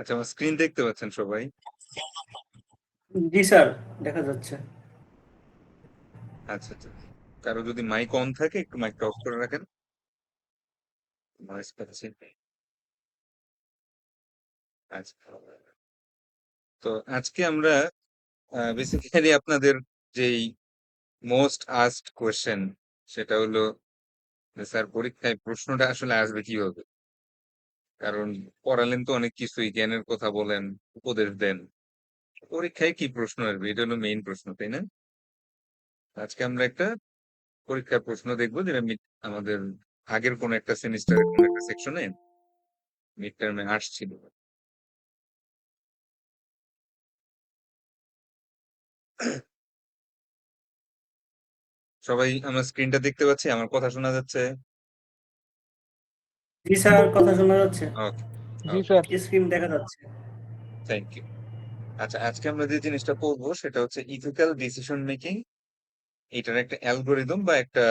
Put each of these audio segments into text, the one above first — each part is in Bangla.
আচ্ছা, আমার স্ক্রিন দেখতে পাচ্ছেন সবাই? জি স্যার, দেখা যাচ্ছে। আচ্ছা, আচ্ছা। কারো যদি মাইক অন থাকে একটু মাইকটা অফ করে রাখেন। নয়েজ পাচ্ছি। আচ্ছা। তো আজকে আমরা বেসিক্যালি আপনাদের যেই মোস্ট আস্কড কোয়েশ্চেন সেটা হলো যে স্যার পরীক্ষায় প্রশ্নটা আসলে আসবে কিভাবে? কারণ পড়ালেন তো অনেক কিছুই, জ্ঞানের কথা বলেন, উপদেশ দেন। পরীক্ষায় কি প্রশ্ন আসবে? এটা হলো মেইন প্রশ্ন, তাই না? আজকে আমরা একটা পরীক্ষার প্রশ্ন দেখবো যেটা আমাদের আগের কোন একটা সেমিস্টারের কোন একটা সেকশনে মিড টার্মে আসছিল। সবাই আমার স্ক্রিনটা দেখতে পাচ্ছি? আমার কথা শোনা যাচ্ছে? জি স্যার, কথা শোনা যাচ্ছে। ওকে, জি ওকে, স্যার। স্ক্রিন দেখা যাচ্ছে। Thank you. আচ্ছা, আজকে আমরা যে জিনিসটা পড়বো সেটা হচ্ছে ইথিক্যাল ডিসিশন মেকিং। এটার একটা অ্যালগোরিদম বা একটা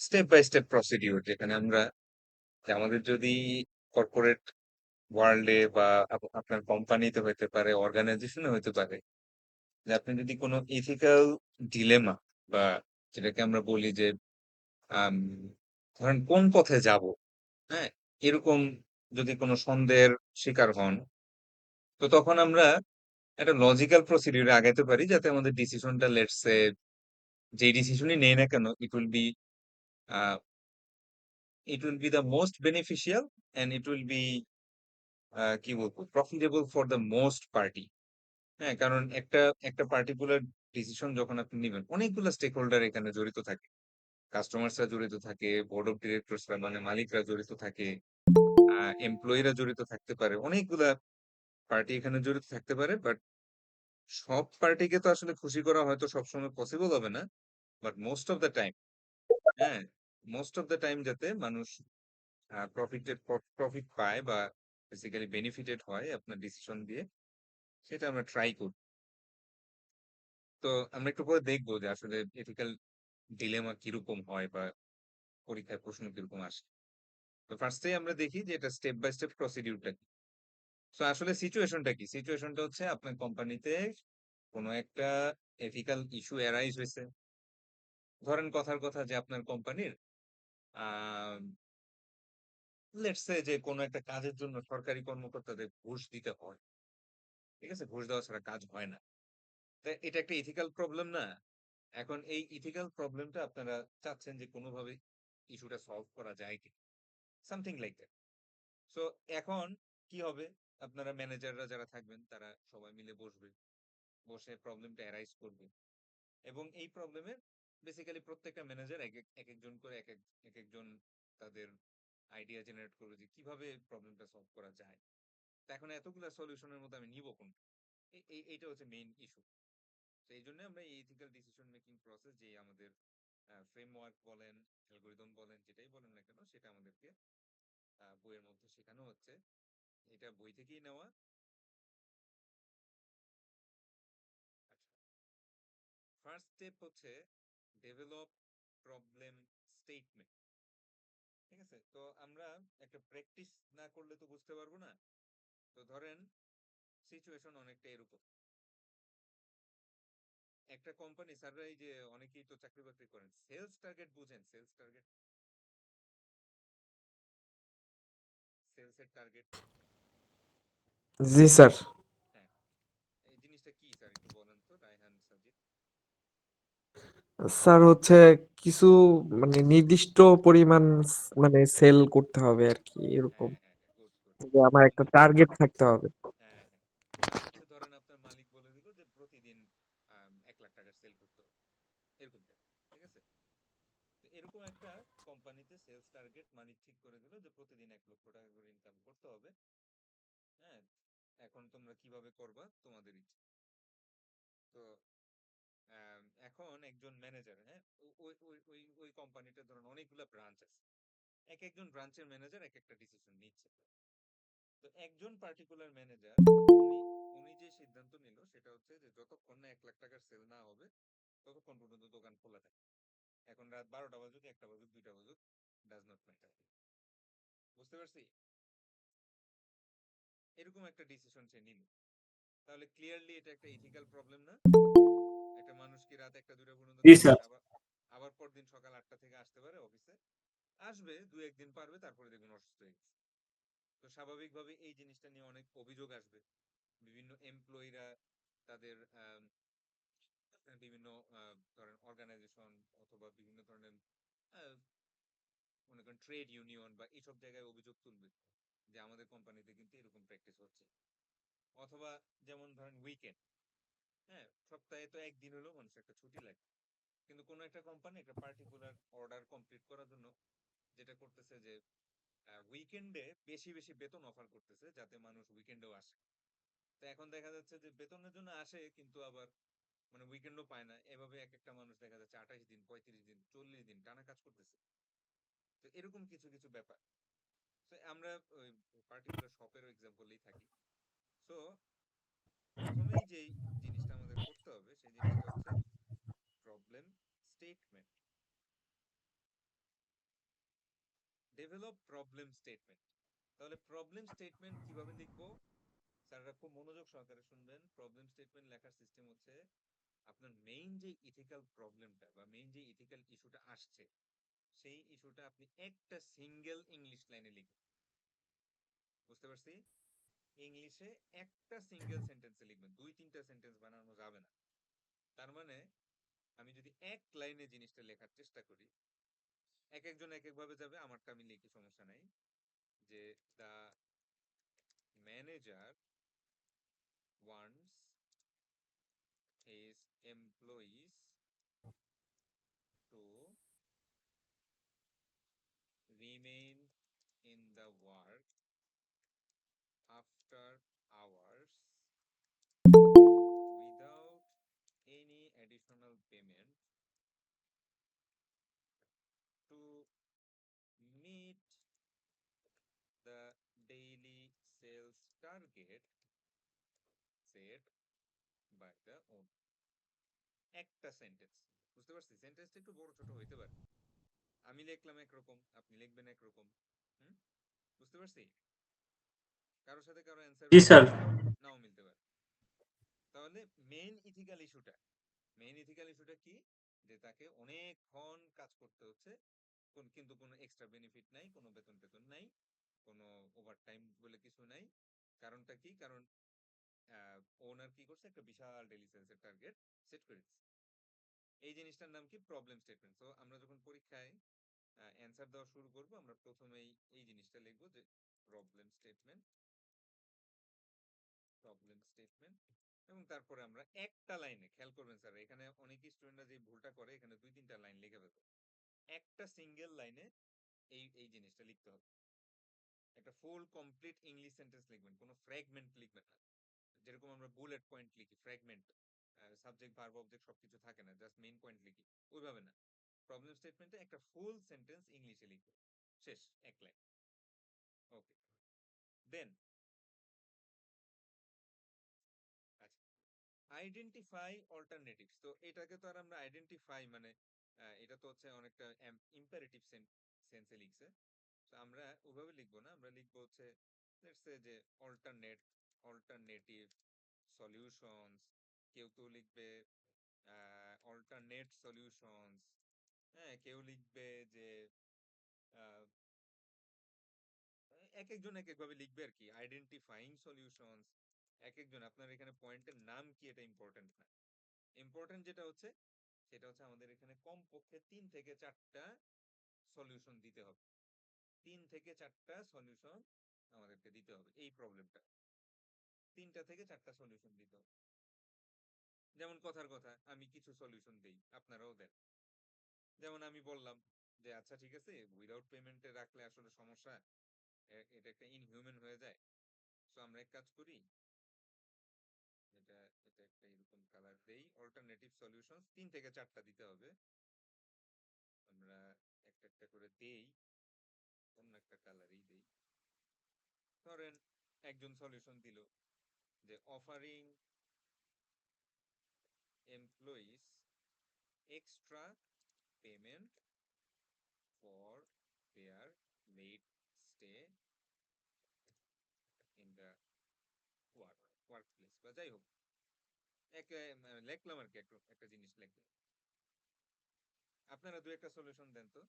স্টেপ বাই স্টেপ প্রসিডিউর, যেখানে আমরা যে আমাদের যদি কর্পোরেট ওয়ার্ল্ডে বা আপনার কোম্পানিতে হইতে পারে, অর্গানাইজেশনে হইতে পারে, যে আপনি যদি কোনো ইথিক্যাল ডিলেমা বা যেটাকে আমরা বলি যে আম, ধরেন কোন পথে যাব, হ্যাঁ, এরকম যদি কোনো সন্দেহের শিকার হন, তো তখন আমরা একটা লজিক্যাল প্রসিডিউরে আগাইতে পারি যাতে আমাদের ডিসিশনটা, লেটস সে, যেই ডিসিশনই নেই না কেন, it will be the most beneficial and it will be কি বলবো, profitable for the most party. হ্যাঁ, কারণ একটা একটা পার্টিকুলার ডিসিশন যখন আপনি নেবেন, অনেকগুলো স্টেক হোল্ডার এখানে জড়িত থাকে। কাস্টমার্সরা জড়িত থাকে, বোর্ড অফ ডিরেক্টরসরা মানে মালিকরা জড়িত থাকে, এমপ্লয়িরা জড়িত থাকতে পারে, অনেকগুলা পার্টি এখানে জড়িত থাকতে পারে। বাট সব পার্টিকে তো আসলে খুশি করা হয়তো সবসময় পসিবল হবে না। But most of the time, হ্যাঁ, মোস্ট অফ দ্য টাইম যাতে মানুষ প্রফিট পায় বা বেসিক্যালি বেনিফিটেড হয় আপনার ডিসিশন দিয়ে, সেটা আমরা ট্রাই করি। তো আমরা একটু পরে দেখবো যে আসলে এথিক্যাল ডিলেমা কিরকম হয় বা পরীক্ষায় প্রশ্ন কিরকম আসে। তো ফার্স্টেই আমরা দেখি যে এটা স্টেপ বাই স্টেপ প্রসিডিউরটা কি। তো আসলে সিচুয়েশনটা কি? সিচুয়েশনটা হচ্ছে আপনার কোম্পানিতে কোনো একটা এথিক্যাল ইস্যু অ্যারাইজ হয়েছে। ধরেন কথার কথা যে আপনার কোম্পানির আহ লেটস সে যে কোনো একটা কাজের জন্য সরকারি কর্মকর্তাদের ঘুষ দিতে হয়। ঠিক আছে, ঘুষ দেওয়া ছাড়া কাজ হয় না। তো এটা একটা ইথিক্যাল প্রবলেম না? এখন এই ইথিক্যাল প্রবলেমটা আপনারা চাচ্ছেন যে কোনোভাবে ইস্যুটা সলভ করা যায় কি, সামথিং লাইক দ্যাট। সো এখন কি হবে, আপনারা ম্যানেজাররা যারা থাকবেন তারা সবাই মিলে বসবে, বসে প্রবলেমটা অ্যারাইজ করবে। এবং এই প্রবলেমের বেসিক্যালি প্রত্যেকটা ম্যানেজার এক একজন করে এক একজন তাদের আইডিয়া জেনারেট করবে যে কিভাবে প্রবলেমটা সলভ করা যায়। তো এখন এতগুলা সলিউশনের মধ্যে আমি নিব কোনটা? এইটা হচ্ছে মেইন ইস্যু। তো এই জন্য আমরা এই ইথিক্যাল ডিসিশন মেকিং প্রসেস, যে আমাদের ফ্রেমওয়ার্ক বলেন, অ্যালগরিদম বলেন, যেটাই বলেন না কেন, সেটা আমাদেরকে বইয়ের মধ্যে শেখানো হচ্ছে। এটা বই থেকেই নেওয়া। আচ্ছা, ফার্স্ট স্টেপ হচ্ছে ডেভেলপ প্রবলেম স্টেটমেন্ট। ঠিক আছে, তো আমরা একটা প্র্যাকটিস না করলে তো বুঝতে পারবো না। তো ধরেন সিচুয়েশন অনেকটা এরকম। একটা কোম্পানি, স্যাররা এই যে অনেকেই তো চাকরি বাকরি করেন, সেলস টার্গেট বুঝেন? সেলস টার্গেট, সেলস এর টার্গেট। জি স্যার। হ্যাঁ, এই জিনিসটা কি স্যার একটু বলেন তো, রায়হান সাজিদ। স্যার হচ্ছে কিছু মানে নির্দিষ্ট পরিমাণ মানে সেল করতে হবে আর কি, এরকম। হ্যাঁ, হ্যাঁ, হ্যাঁ, গুড, গুড। যে আমার একটা টার্গেট থাকতে হবে। হ্যাঁ, হ্যাঁ, মানে হচ্ছে ধরেন আপনার মালিক বলে দিল যে প্রতিদিন 1 লাখ টাকার সেল করতে হবে, এরকম type, ঠিক আছে। তো এরকম একটা কোম্পানিতে সেলস টার্গেট মালিক ঠিক করে দিল যে প্রতিদিন 1 লক্ষ টাকা করে ইনকাম করতে হবে। হ্যাঁ, এখন তোমরা কিভাবে করবা তোমাদের ইচ্ছা। তো এখন একজন ম্যানেজার, হ্যাঁ, ওই কোম্পানিটা ধরুন অনেকগুলো ব্রাঞ্চ আছে, এক একজন ব্রাঞ্চের ম্যানেজার এক একটা ডিসিশন নিচ্ছে। তো একজন পার্টিকুলার ম্যানেজার, উনি উনি যে সিদ্ধান্ত নিল সেটা হচ্ছে যে যতক্ষণ না 1 লাখ টাকার সেল না হবে ততক্ষণ পর্যন্ত দোকান খোলা থাকে। এখন রাত 12টা বাজুক, 1টা বাজুক, 2টা বাজুক, ডাজ নট ম্যাটার। বুঝতে পারছি? এরকম একটা ডিসিশন সে নিল, তাহলে ক্লিয়ারলি এটা একটা ইথিক্যাল প্রবলেম না? একটা মানুষ কি রাত 1টা 2টা পর্যন্ত জি স্যার। আবার আবার পরদিন সকাল 8টা থেকে আসতে পারে অফিসে, আসবে 2-1 দিন পারবে, তারপরে দেখবেন অসুস্থ হয়ে গেছে। তো স্বাভাবিকভাবে এই জিনিসটা নিয়ে অনেক অভিযোগ আসবে। বিভিন্ন এমপ্লয়িরা তাদের বিভিন্ন ধরেন অর্গানাইজেশন অথবা বিভিন্ন ধরনের আহ, মনে করেন ট্রেড ইউনিয়ন বা এইসব জায়গায় অভিযোগ তুলবে যে আমাদের কোম্পানিতে কিন্তু এরকম প্র্যাকটিস হচ্ছে। অথবা যেমন ধরেন উইকেন্ড, হ্যাঁ, সপ্তাহে তো একদিন হলেও মানুষের একটা ছুটি লাগে, কিন্তু কোনো একটা কোম্পানি একটা পার্টিকুলার অর্ডার কমপ্লিট করার জন্য যেটা করতেছে যে উইকেন্ডে বেশি বেশি বেতন অফার করতেছে যাতে মানুষ উইকেন্ডেও আসে। তো এখন দেখা যাচ্ছে যে বেতনের জন্য আসে কিন্তু আবার মানে উইকেন্ডও পায় না, এভাবে এক একটা মানুষ দেখা যাচ্ছে 28 দিন 35 দিন 40 দিন টানা কাজ করতেছে। তো এরকম কিছু কিছু ব্যাপার। তো আমরা ওই পার্টিকুলার শপেরও এক্সাম্পলেই থাকি। সো প্রথমেই যেই জিনিসটা আমাদের করতে হবে সেই জিনিসটা হচ্ছে problem statement. Develop problem statement. তাহলে প্রবলেম স্টেটমেন্ট কিভাবে লিখবো? স্যাররা খুব মনোযোগ সহকারে শুনবেন। প্রবলেম স্টেটমেন্ট লেখার সিস্টেম হচ্ছে আপনার মেইন যে ইথিক্যাল প্রবলেমটা বা মেইন যে ইথিক্যাল ইস্যুটা আসছে সেই ইস্যুটা আপনি একটা সিঙ্গেল ইংলিশ লাইনে লিখবেন। বুঝতে পারছি? ইংলিশে একটা সিঙ্গেল সেন্টেন্সে লিখবেন, 2-3টা সেন্টেন্স বানানো যাবে না। তার মানে আমি যদি এক লাইনে জিনিসটা লেখার চেষ্টা করি, এক একজন এক একভাবে যাবে, আমারটা আমি লিখি, সমস্যা নাই। যে the manager wants his employees to remain in the work after hours without any additional payment to meet the daily sales target set by the owner. একটা সেন্টেন্স। বুঝতে পারছি? সেন্টেন্সটা একটু বড় ছোট হইতে পারে, আমি লিখলাম একরকম, আপনি লিখবেন একরকম। হুম, বুঝতে পারছি? কারোর সাথে কারো অ্যান্সার জি মিলতে স্যার। পারে, নাও মিলতে পারে। তাহলে মেইন ইথিক্যাল ইস্যুটা কি? যে তাকে অনেকক্ষণ কাজ করতে হচ্ছে, কিন্তু কোনো এক্সট্রা বেনিফিট নাই, কোনো বেতন টেতন নাই, কোনো ওভারটাইম বলে কিছু নাই। কারণটা কি? কারণ ওনার কি করছে, একটা বিশাল ডেইলি সেলসের টার্গেট সেট করে দিচ্ছে। এই জিনিসটার নাম কি? Problem statement. তো আমরা যখন পরীক্ষায় অ্যান্সার দেওয়া শুরু করব, আমরা প্রথমেই এই জিনিসটা লিখবো যে প্রবলেম স্টেটমেন্ট, এবং তারপরে আমরা একটা লাইনে, খেয়াল করবেন স্যার, এখানে অনেকই স্টুডেন্টরা যে ভুলটা করে, এখানে 2-3টা লাইন লিখে ফেলে। একটা সিঙ্গেল লাইনে এই এই জিনিসটা লিখতে হবে। একটা ফুল কমপ্লিট ইংলিশ সেন্টেন্স লিখবেন, কোনো ফ্র্যাগমেন্ট লিখবেন না। যেরকম আমরা বুলেট পয়েন্ট লিখি, ফ্র্যাগমেন্ট, সাবজেক্ট ভার্ব অবজেক্ট সবকিছু থাকে না, জাস্ট মেইন পয়েন্ট লিখি, ওইভাবে না। প্রবলেম স্টেটমেন্টে একটা ফুল সেন্টেন্স ইংলিশে লিখবো, শেষ, এক লাইন। ওকে, দেন আচ্ছা, আইডেন্টিফাই অল্টারনেটিভস। তো এটাকে তো আর আমরা আইডেন্টিফাই মানে এটা তো হচ্ছে অনেকটা ইম্পারেটিভ সেন্সে লিখছে। তো আমরা ওভাবে লিখবো না, আমরা লিখবো হচ্ছে লেটস সে যে অল্টারনেটিভ সলিউশনস। কেউ কেউ লিখবে অল্টারনেট সলিউশনস, হ্যাঁ, কেউ লিখবে যে আহ, এক একজন এক একভাবে লিখবে আর কি, আইডেন্টিফাইং সলিউশনস। এক একজন, আপনার এখানে পয়েন্টের নাম কি এটা ইম্পর্টেন্ট না। ইম্পর্টেন্ট যেটা হচ্ছে সেটা হচ্ছে আমাদের এখানে কমপক্ষে 3 থেকে 4টা সলিউশন দিতে হবে। 3 থেকে 4টা সলিউশন আমাদেরকে দিতে হবে এই প্রবলেমটা। 3টা থেকে 4টা সলিউশন দিতে হবে। যেমন কথার কথা আমি কিছু সলিউশন দেই, আপনারাও দেন। যেমন আমি বললাম যে আচ্ছা ঠিক আছে, উইদাউট পেমেন্টে রাখলে আসলে সমস্যা, এটা একটা ইনহিউম্যান হয়ে যায়। তো আমরা এক কাজ করি, এটা এটা একটা এরকম কালার দেই, অল্টারনেটিভ সলিউশন 3 থেকে 4টা দিতে হবে। আমরা একটা একটা করে দেই, অন্য একটা কালারই দেই। ধরেন একজন সলিউশন দিল যে offering employees extra payment for their late stay in the workplace বা যাই হোক লিখলাম আর কি একটা জিনিস লিখলাম। আপনারা দু একটা সলিউশন দেন তো।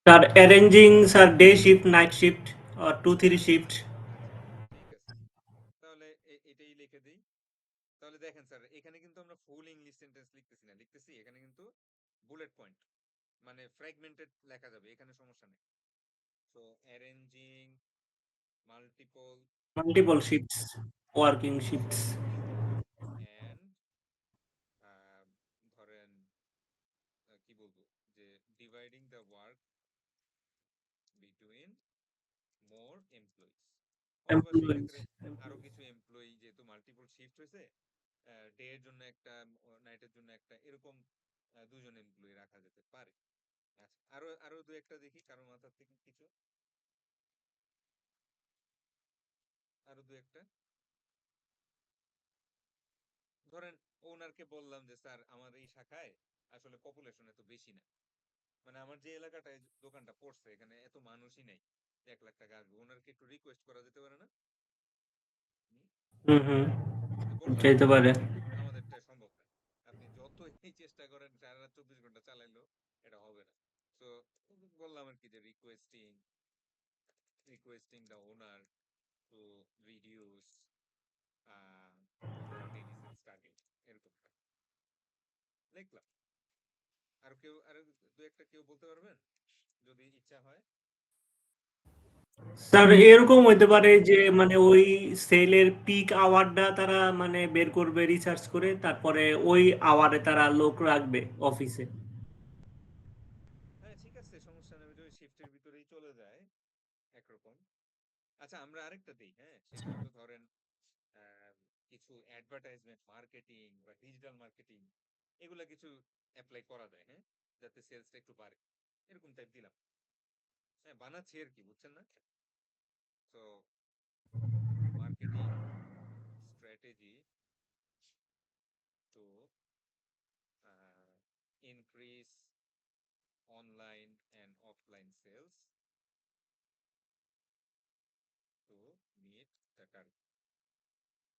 Sir arranging sir day shift night shift আর 2-3 শিফট। আচ্ছা ঠিক আছে, তাহলে এটাই লিখে দিই। তাহলে দেখেন স্যার, এখানে কিন্তু আমরা ফুল ইংলিশ সেন্টেন্স লিখতেছি না, লিখতেছি এখানে কিন্তু বুলেট পয়েন্ট, মানে ফ্র্যাগমেন্টেড লেখা যাবে, এখানে সমস্যা নেই। So arranging multiple shifts working shifts. And ধরেন কি বলবো, যে dividing the work between more employees, অথবা সেক্ষেত্রে আরো কিছু এমপ্লয়ি, যেহেতু মাল্টিপল শিফট হয়েছে, ডে এর জন্য একটা, নাইটের জন্য একটা, এরকম দুজন এমপ্লয়ি রাখা যেতে পারে। আচ্ছা, আরো আরো দু একটা দেখি কারো মাথার থেকে কিছু, আরো দু একটা। ধরেন ওনারকে বললাম যে স্যার আমার এই শাখায় আসলে পপুলেশন এত বেশি না, মানে আমার যে এলাকাটায় দোকানটা পড়ছে এখানে এত মানুষই নাই 1 লাখ টাকা আসবে, ওনারকে একটু রিকোয়েস্ট করা যেতে পারে না? হুম বললাম চাইতে পারে। আমাদেরটা সম্ভব না, আপনি যতই চেষ্টা করেন সারা রাত 24 ঘন্টা চালাইলেও এটা হবে না। তো বললাম আর কি যে requesting the owner to reduce daily sales target, এরকম লিখলাম। আর দু একটা কেউ বলতে পারবেন যদি ইচ্ছা হয়? স্যার এরকম হইতে পারে যে মানে ওই সেলের পিক আওয়ারটা তারা মানে বের করবে রিসার্চ করে, তারপরে ওই আওয়ারে তারা লোক রাখবে অফিসে। হ্যাঁ ঠিক আছে, সমস্যা নেই, ওই শিফটের ভিতরেই চলে যায় একরকম। আচ্ছা আমরা আরেকটা দিই, হ্যাঁ সেটা হলো ধরেন আহ, কিছু অ্যাডভার্টাইজমেন্ট মার্কেটিং বা ডিজিটাল মার্কেটিং, এগুলা কিছু অ্যাপ্লাই করা যায়, হ্যাঁ, যাতে সেলসটা একটু বাড়ে, এরকম টাইপ দিলাম। হ্যাঁ বানাচ্ছি আর কি, বুঝছেন না? তো marketing strategy to increase online and offline sales to meet the target,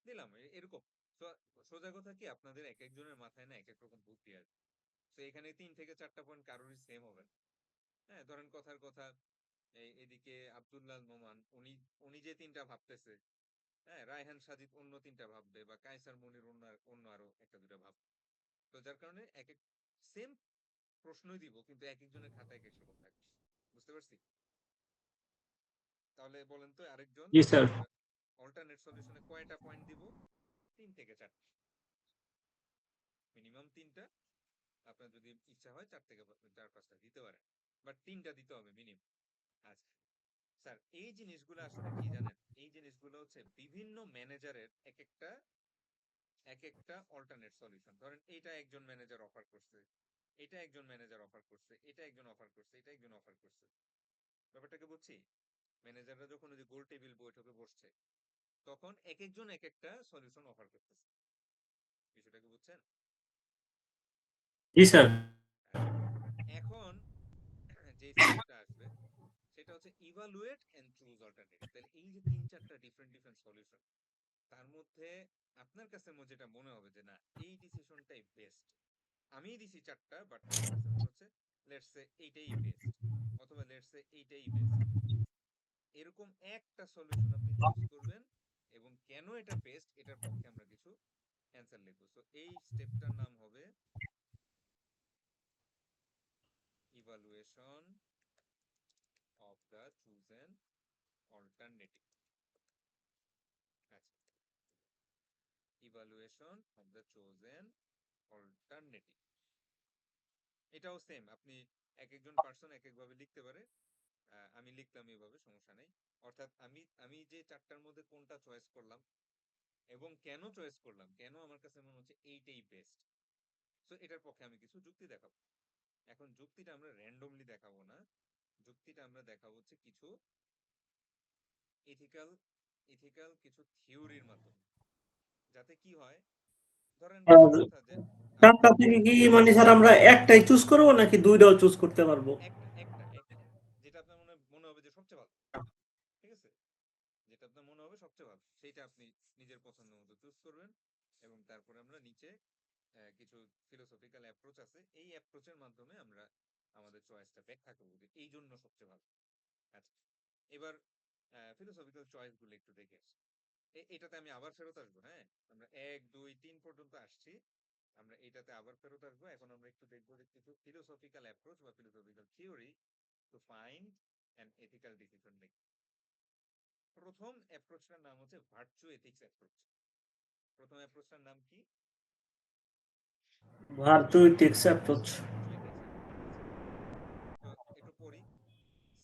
দিলাম এরকম। সোজা কথা কি, আপনাদের এক একজনের মাথায় না এক এক রকম বুদ্ধি আছে, তো এখানে 3 থেকে 4টা পয়েন্ট কারোরই সেম হবে না। হ্যাঁ ধরেন কথার কথা, এদিকে আব্দুল্লাহ নোমান উনি উনি যে 3টা ভাবতেছে, হ্যাঁ রায়হান সাজিদ অন্য 3টা ভাববে, বা কায়সার মনির অন্য আরো একটা দুটা ভাববে। তো যার কারণে এক এক সেম প্রশ্নই দিব, কিন্তু এক একজনের খাতায় এক এক রকম থাকবে। বুঝতে পারছি? তাহলে বলেন তো আরেকজন, জি স্যার। আমরা অল্টারনেট সলিউশনে কয়টা পয়েন্ট দিব? 3 থেকে 4টা, মিনিমাম 3টা। আপনার যদি ইচ্ছা হয় 4 থেকে 4-5টা দিতে পারেন, বাট 3টা দিতে হবে মিনিমাম। আচ্ছা স্যার, এই জিনিসগুলো আসলে কি জানেন, এই জিনিসগুলো হচ্ছে বিভিন্ন ম্যানেজারের এক একটা অল্টারনেট সলিউশন। ধরেন এইটা একজন ম্যানেজার অফার করছে, এটা একজন ম্যানেজার অফার করছে, এটা একজন অফার করছে, এটা একজন অফার করছে। ব্যাপারটাকে বুঝছি? ম্যানেজাররা যখন ওই যে গোল টেবিল বৈঠকে বসছে, তখন এক একজন এক একটা সলিউশন অফার করতেছে। বিষয়টাকে বুঝছেন? জি স্যার। আচ্ছা এখন যে স্টেপটা আসবে সেটা হচ্ছে ইভালুয়েট এন্ড চুজ অল্টারনেটিভ। তাহলে এই যে 3-4টা ডিফারেন্ট সলিউশন, তার মধ্যে আপনার কাছে যেটা মনে হবে যে না এই ডিসিশনটাই বেস্ট, আমি দিছি 4টা বাট আমার কাছে মনে হচ্ছে লেটস সে এইটাই বেস্ট, অথবা লেটস সে এইটাই বেস্ট, এরকম একটা সলিউশন আপনি চুজ করবেন, এবং কেন এটা বেস্ট এটার পক্ষে আমরা কিছু অ্যান্সার লিখবো। সো এই স্টেপটার নাম হবে evaluation of the chosen alternative. আচ্ছা, evaluation of the chosen alternative, এটাও সেম, আপনি এক একজন পার্সন এক একভাবে লিখতে পারে। আমি লিখলাম এইভাবে, সমস্যা নেই। অর্থাৎ আমি আমি যে 4টার মধ্যে কোনটা চয়েস করলাম এবং কেন চয়েস করলাম, কেন আমার কাছে মনে হচ্ছে এইটাই বেস্ট, সো এটার পক্ষে আমি কিছু যুক্তি দেখাবো। এখন যুক্তিটা আমরা র্যান্ডমলি দেখাবো না, যুক্তিটা আমরা দেখাবো হচ্ছে কিছু ইথিক্যাল ইথিক্যাল কিছু থিওরির মাধ্যমে, যাতে কি হয়, ধরেন কথার কথা যে চারটা থেকে কি মানে স্যার আমরা একটাই চুজ করবো নাকি দুইটাও চুজ করতে পারবো? একটা একটা একটা যেটা আপনার মনে মনে হবে যে সবচেয়ে ভালো, ঠিক আছে, যেটা আপনার মনে হবে সবচেয়ে ভালো, সেইটা আপনি নিজের পছন্দ মতো চুজ করবেন। এবং তারপরে আমরা নিচে কিছু ফিলোসফিক্যাল অ্যাপ্রোচ আছে, এই অ্যাপ্রোচের মাধ্যমে আমরা আমাদের চয়েসটা ব্যাখ্যা করবো যে এই জন্য সবচেয়ে ভালো। আচ্ছা, এবার ফিলোসফিক্যাল চয়েস গুলো একটু দেখে আসি। এটাতে আমি আবার ফেরত আসবো। হ্যাঁ, আমরা 1 2 3 পর্যন্ত আসছি, আমরা এটাতে আবার ফেরত আসবো। এখন আমরা একটু দেখবো যে কিছু ফিলোসফিক্যাল অ্যাপ্রোচ বা philosophical theory to find an ethical decision making. প্রথম অ্যাপ্রোচটার নাম হচ্ছে ভার্চু এথিক্স অ্যাপ্রোচ। প্রথম অ্যাপ্রোচটার নাম কি? Virtue ethics approach. Virtue ethics approach. তো একটু পড়ি।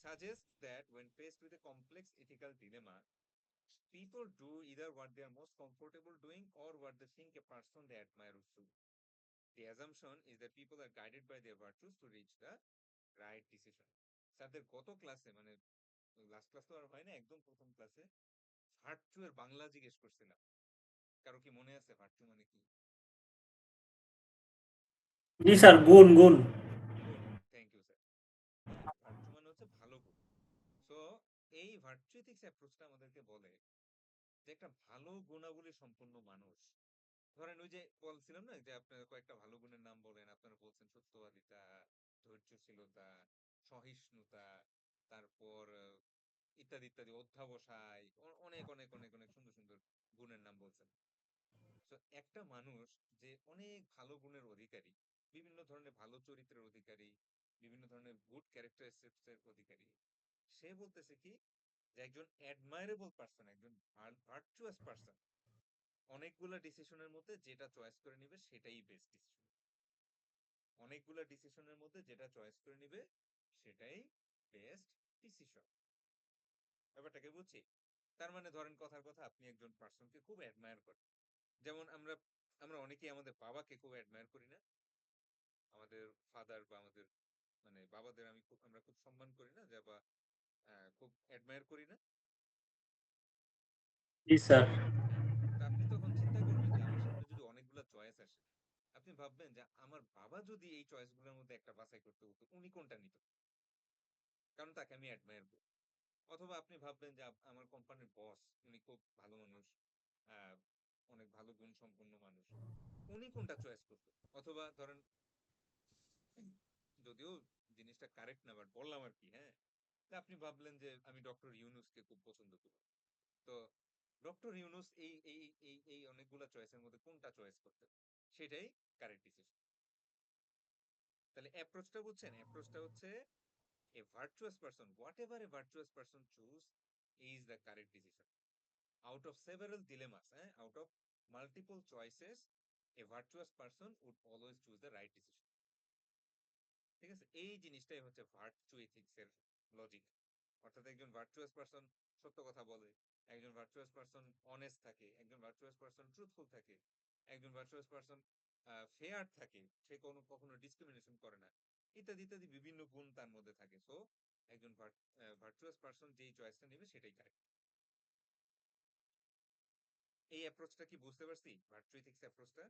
Suggests that when faced with a complex ethical dilemma, people do either what they are most comfortable doing or what they think a person they admire would do. The assumption is that people are guided by their virtues to reach the right decision. স্যারদের গত ক্লাসে, মানে লাস্ট ক্লাস তো আর হয় না, একদম প্রথম ক্লাসে ভার্চু এর বাংলা জিজ্ঞেস করছিলাম। কারো কি মনে আছে ভার্চু মানে কি? জি স্যার, গুণ গুণ। গুণ। Thank you sir. ভার্চু মানে হচ্ছে ভালো গুণ। সো এই ভার্চু এথিক্স অ্যাপ্রোচটা আমাদেরকে বলে যে একটা ভালো গুণাবলী সম্পন্ন মানুষ, ধরেন ওই যে বলছিলাম না যে আপনারা কয়েকটা ভালো গুণের নাম বলেন, আপনারা বলছেন সত্যবাদিতা, ধৈর্যশীলতা, সহিষ্ণুতা, তারপর ইত্যাদি ইত্যাদি, অধ্যাবসায়, অনেক অনেক অনেক অনেক সুন্দর সুন্দর গুণের নাম বলছেন। তো একটা মানুষ যে অনেক ভালো গুণের অধিকারী, বিভিন্ন ধরনের ভালো চরিত্রের অধিকারী, বিভিন্ন ধরনের গুড ক্যারেক্টারিস্টিক্স এর অধিকারী, সে বলতেছে কি যে একজন অ্যাডমায়ারেবল পারসন, একজন ভার্চুয়াস পারসন অনেকগুলা ডিসিশনের মধ্যে যেটা চয়েস করে নিবে সেটাই বেস্ট ডিসিশন। অনেকগুলা ডিসিশনের মধ্যে যেটা চয়েস করে নিবে সেটাই বেস্ট ডিসিশন। ব্যাপারটাকে বুঝছি? তার মানে ধরেন কথার কথা, আপনি একজন পার্সনকে খুব অ্যাডমায়ার করেন। যেমন আমরা আমরা অনেকেই আমাদের বাবাকে খুব অ্যাডমায়ার করি না? আমাদের ফাদার বা আমাদের মানে বাবাদের আমরা খুব সম্মান করি না, যা বা খুব অ্যাডমায়ার করি না? জি স্যার। হ্যাঁ। তা আপনি তখন চিন্তা করবেন যে আমার সামনে যদি অনেকগুলা চয়েস আসে, আপনি ভাববেন যে আমার বাবা যদি এই চয়েসগুলোর মধ্যে একটা বাছাই করতে হতো, উনি কোনটা নিত? কারণ তাকে আমি অ্যাডমায়ার করি। অথবা আপনি ভাববেন যে আমার কোম্পানির বস, উনি খুব ভালো মানুষ, আহ, অনেক ভালো গুণ সম্পন্ন মানুষ, উনি কোনটা চয়েস করতো? অথবা ধরেন, যদিও জিনিসটা কারেক্ট না, বাট বললাম আর কি। হ্যাঁ, তা আপনি ভাবলেন যে আমি ডক্টর ইউনুসকে খুব পছন্দ করি, তো ডক্টর ইউনুস এই এই এই এই অনেকগুলা চয়েসের মধ্যে কোনটা চয়েস করতেন, সেটাই কারেক্ট ডিসিশন। তাহলে অ্যাপ্রোচটা বুঝছেন? অ্যাপ্রোচটা হচ্ছে a virtuous person, whatever a virtuous person choose is the correct decision. Out of several dilemmas, out of multiple choices, a virtuous person would always choose the right decision. ঠিক আছে, এই জিনিসটাই হচ্ছে ভার্চু এথিক্স এর লজিক। অর্থাৎ একজন ভার্চুয়াস পারসন সত্য কথা বলে, একজন ভার্চুয়াস পারসন অনেস্ট থাকে, একজন ভার্চুয়াস পারসন ট্রুথফুল থাকে, একজন ভার্চুয়াস পারসন ফেয়ার থাকে, সে কখনো ডিসক্রিমিনেশন করে না, ইত্যাদি ইত্যাদি বিভিন্ন গুণ তার মধ্যে থাকে। সো একজন ভার্চুয়াস পারসন যেই চয়েসটা নেবে সেটাই কারেক্ট। এই অ্যাপ্রোচটা কি বুঝতে পারছি? ভার্চু এথিক্স অ্যাপ্রোচটা।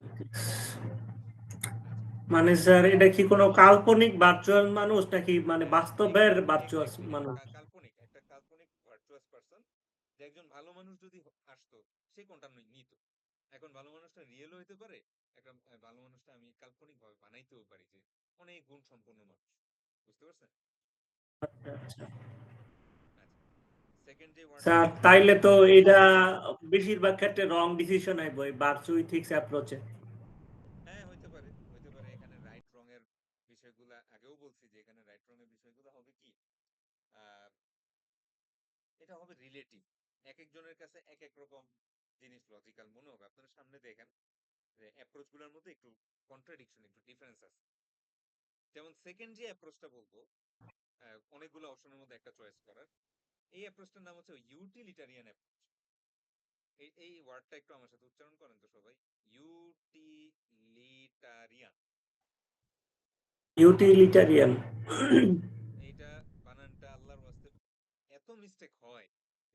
আচ্ছা, মানে স্যার, এটা কি কোনো কাল্পনিক ভার্চুয়াল মানুষ নাকি মানে হ্যাঁ, বাস্তবের ভার্চুয়াল এক্স্যাক্টলি মানুষ? কাল্পনিক, একটা কাল্পনিক ভার্চুয়াস পারসন। যে একজন ভালো মানুষ যদি আসতো, সে কোনটা নিত? এখন ভালো মানুষটা রিয়েলও হইতে পারে, একটা ভালো মানুষটা আমি কাল্পনিক ভাবে বানাইতেও পারি যে অনেক গুণ সম্পন্ন মানুষ। বুঝতে পারছেন? আচ্ছা আচ্ছা। আচ্ছা, সেকেন্ড যে ওয়ার্ডটা স্যার, বললাম। তাইলে তো এটা বেশিরভাগ ক্ষেত্রে রং ডিসিশন আইব এই ভার্চু এথিক্স অ্যাপ্রোচে। হ্যাঁ, হইতে পারে, হইতে পারে। এখানে রাইট রং এর বিষয়গুলা আগেও বলছি যে এখানে রাইট রং এর বিষয়গুলো হবে কি, আহ এটা হবে রিলেটিভ। এক একজনের কাছে এক এক রকম জিনিস লজিক্যাল মনে হবে। আপনারা সামনে দেখেন যে অ্যাপ্রোচ গুলোর মধ্যে একটু কন্ট্রাডিকশন, একটু ডিফারেন্স আছে। যেমন সেকেন্ড যে অ্যাপ্রোচটা বলবো, অনেকগুলো অপশনের মধ্যে একটা চয়েস করার, এই অ্যাপ্রোচটার নাম হচ্ছে ইউটিলিটারিয়ান অ্যাপ্রোচ। এই ওয়ার্ডটা একটু আমার সাথে উচ্চারণ করেন তো সবাই। ইউটিলিটারিয়ান। ইউটিলিটারিয়ান। এইটা বানানটা আল্লাহর ওয়াস্তে এত মিস্টেক হয়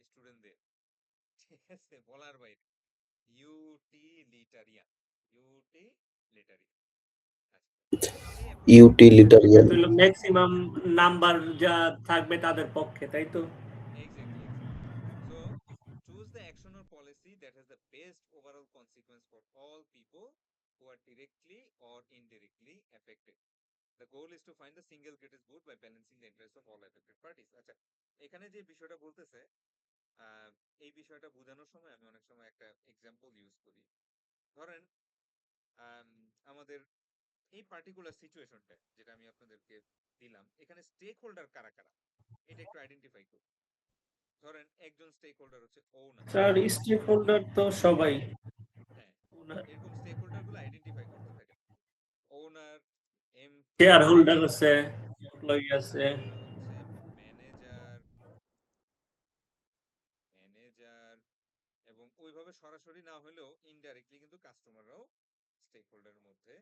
স্টুডেন্টদের, ঠিক আছে, বলার বাইরে। ইউটিলিটারিয়ান, ইউটিলিটারিয়ান। আচ্ছা, ইউটিলিটারিয়ান। তো ম্যাক্সিমাম নাম্বার যা থাকবে তাদের পক্ষে, তাই তো? Exactly. So choose the action or policy that has the best overall consequence for all people who are directly or indirectly affected. The goal is to find the single greatest good by balancing the interests of all affected parties. আচ্ছা, এখানে যে বিষয়টা বলতেছে, আহ, এই বিষয়টা বোঝানোর সময় আমি অনেক সময় একটা এক্সাম্পল ইউজ করি। ধরেন আম, আমাদের এই পার্টিকুলার সিচুয়েশনটা যেটা আমি আপনাদেরকে দিলাম, এখানে স্টেক হোল্ডার কারা কারা এটা একটু আইডেন্টিফাই করি। ধরেন একজন স্টেক হোল্ডার হচ্ছে ওনার। স্যার, স্টেক হোল্ডার তো সবাই। হ্যাঁ, এরকম স্টেক হোল্ডার গুলো আইডেন্টিফাই করতে থাকেন। ওনার, শেয়ার এমপ্লয়ি, হোল্ডার আছে, এমপ্লয়ি আছে। তারপরে হচ্ছে ম্যানেজার, ম্যানেজার এবং ওইভাবে সরাসরি না হলেও ইনডাইরেক্টলি কিন্তু কাস্টমাররাও স্টেক হোল্ডারের মধ্যে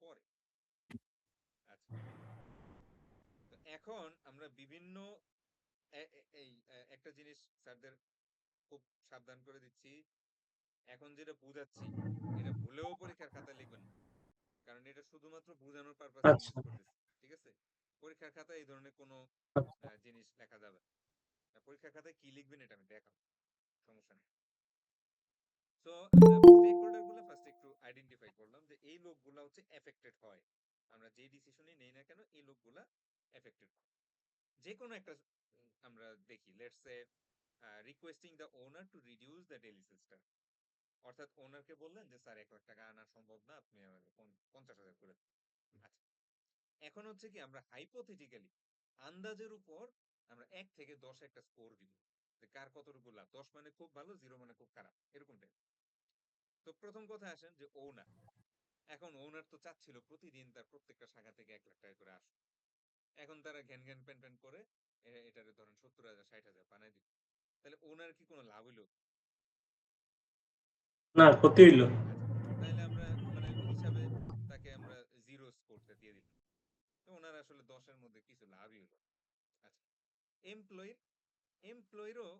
পড়ে। আচ্ছা, তো এখন আমরা বিভিন্ন এই একটা জিনিস স্যারদের খুব সাবধান করে দিচ্ছি, এখন যেটা বুঝাচ্ছি এটা ভুলেও পরীক্ষার খাতায় লিখবেন না, কারণ এটা শুধুমাত্র বোঝানোর পারপাসে আমি আচ্ছা ইউজ করতেছি। ঠিক আছে, পরীক্ষার খাতায় এই ধরনের কোনো জিনিস লেখা যাবে না। পরীক্ষার খাতায় কি লিখবেন এটা আমি দেখাবো, সমস্যা নেই। সো আমরা স্টেক হোল্ডার গুলো ফার্স্ট একটু আইডেন্টিফাই করলাম যে এই লোকগুলা হচ্ছে এফেক্টেড হয়, আমরা যে ডিসিশনই নেই না কেন এই লোকগুলা এফেক্টেড হয়। যে কোনো একটা আমরা দেখি, let's say requesting the owner to reduce the daily sales target, অর্থাৎ ওনারকে বললেন যে স্যার 1 লাখ টাকা আনা সম্ভব না, আপনি আমাকে 50,000 করে দেন। আচ্ছা, এখন হচ্ছে কি আমরা হাইপোথেটিক্যালি আন্দাজের উপর আমরা 1 থেকে 10 একটা স্কোর দিব যে কার কতটুকু লাভ। 10 মানে খুব ভালো, 0 মানে খুব খারাপ, এরকম টাইপ। তো প্রথম কথা আসেন যে ওনার, এখন ওনার তো চাচ্ছিল প্রতিদিন তার প্রত্যেকটা শাখা থেকে 1 লাখ টাকা করে আসুক। এখন তারা ঘ্যান ঘ্যান প্যান প্যান করে এটারে ধরেন 70,000 60,000 বানাই দিল, তাহলে ওনার কি কোনো লাভ হইলো? না, ক্ষতি হইলো। আচ্ছা, তাহলে আমরা মানে হিসাবে তাকে আমরা 0 স্কোরটা দিয়ে দিলাম, তো ওনার আসলে 10-এর মধ্যে কিছু লাভই হলো। আচ্ছা, এমপ্লয়ির, এমপ্লয়িরও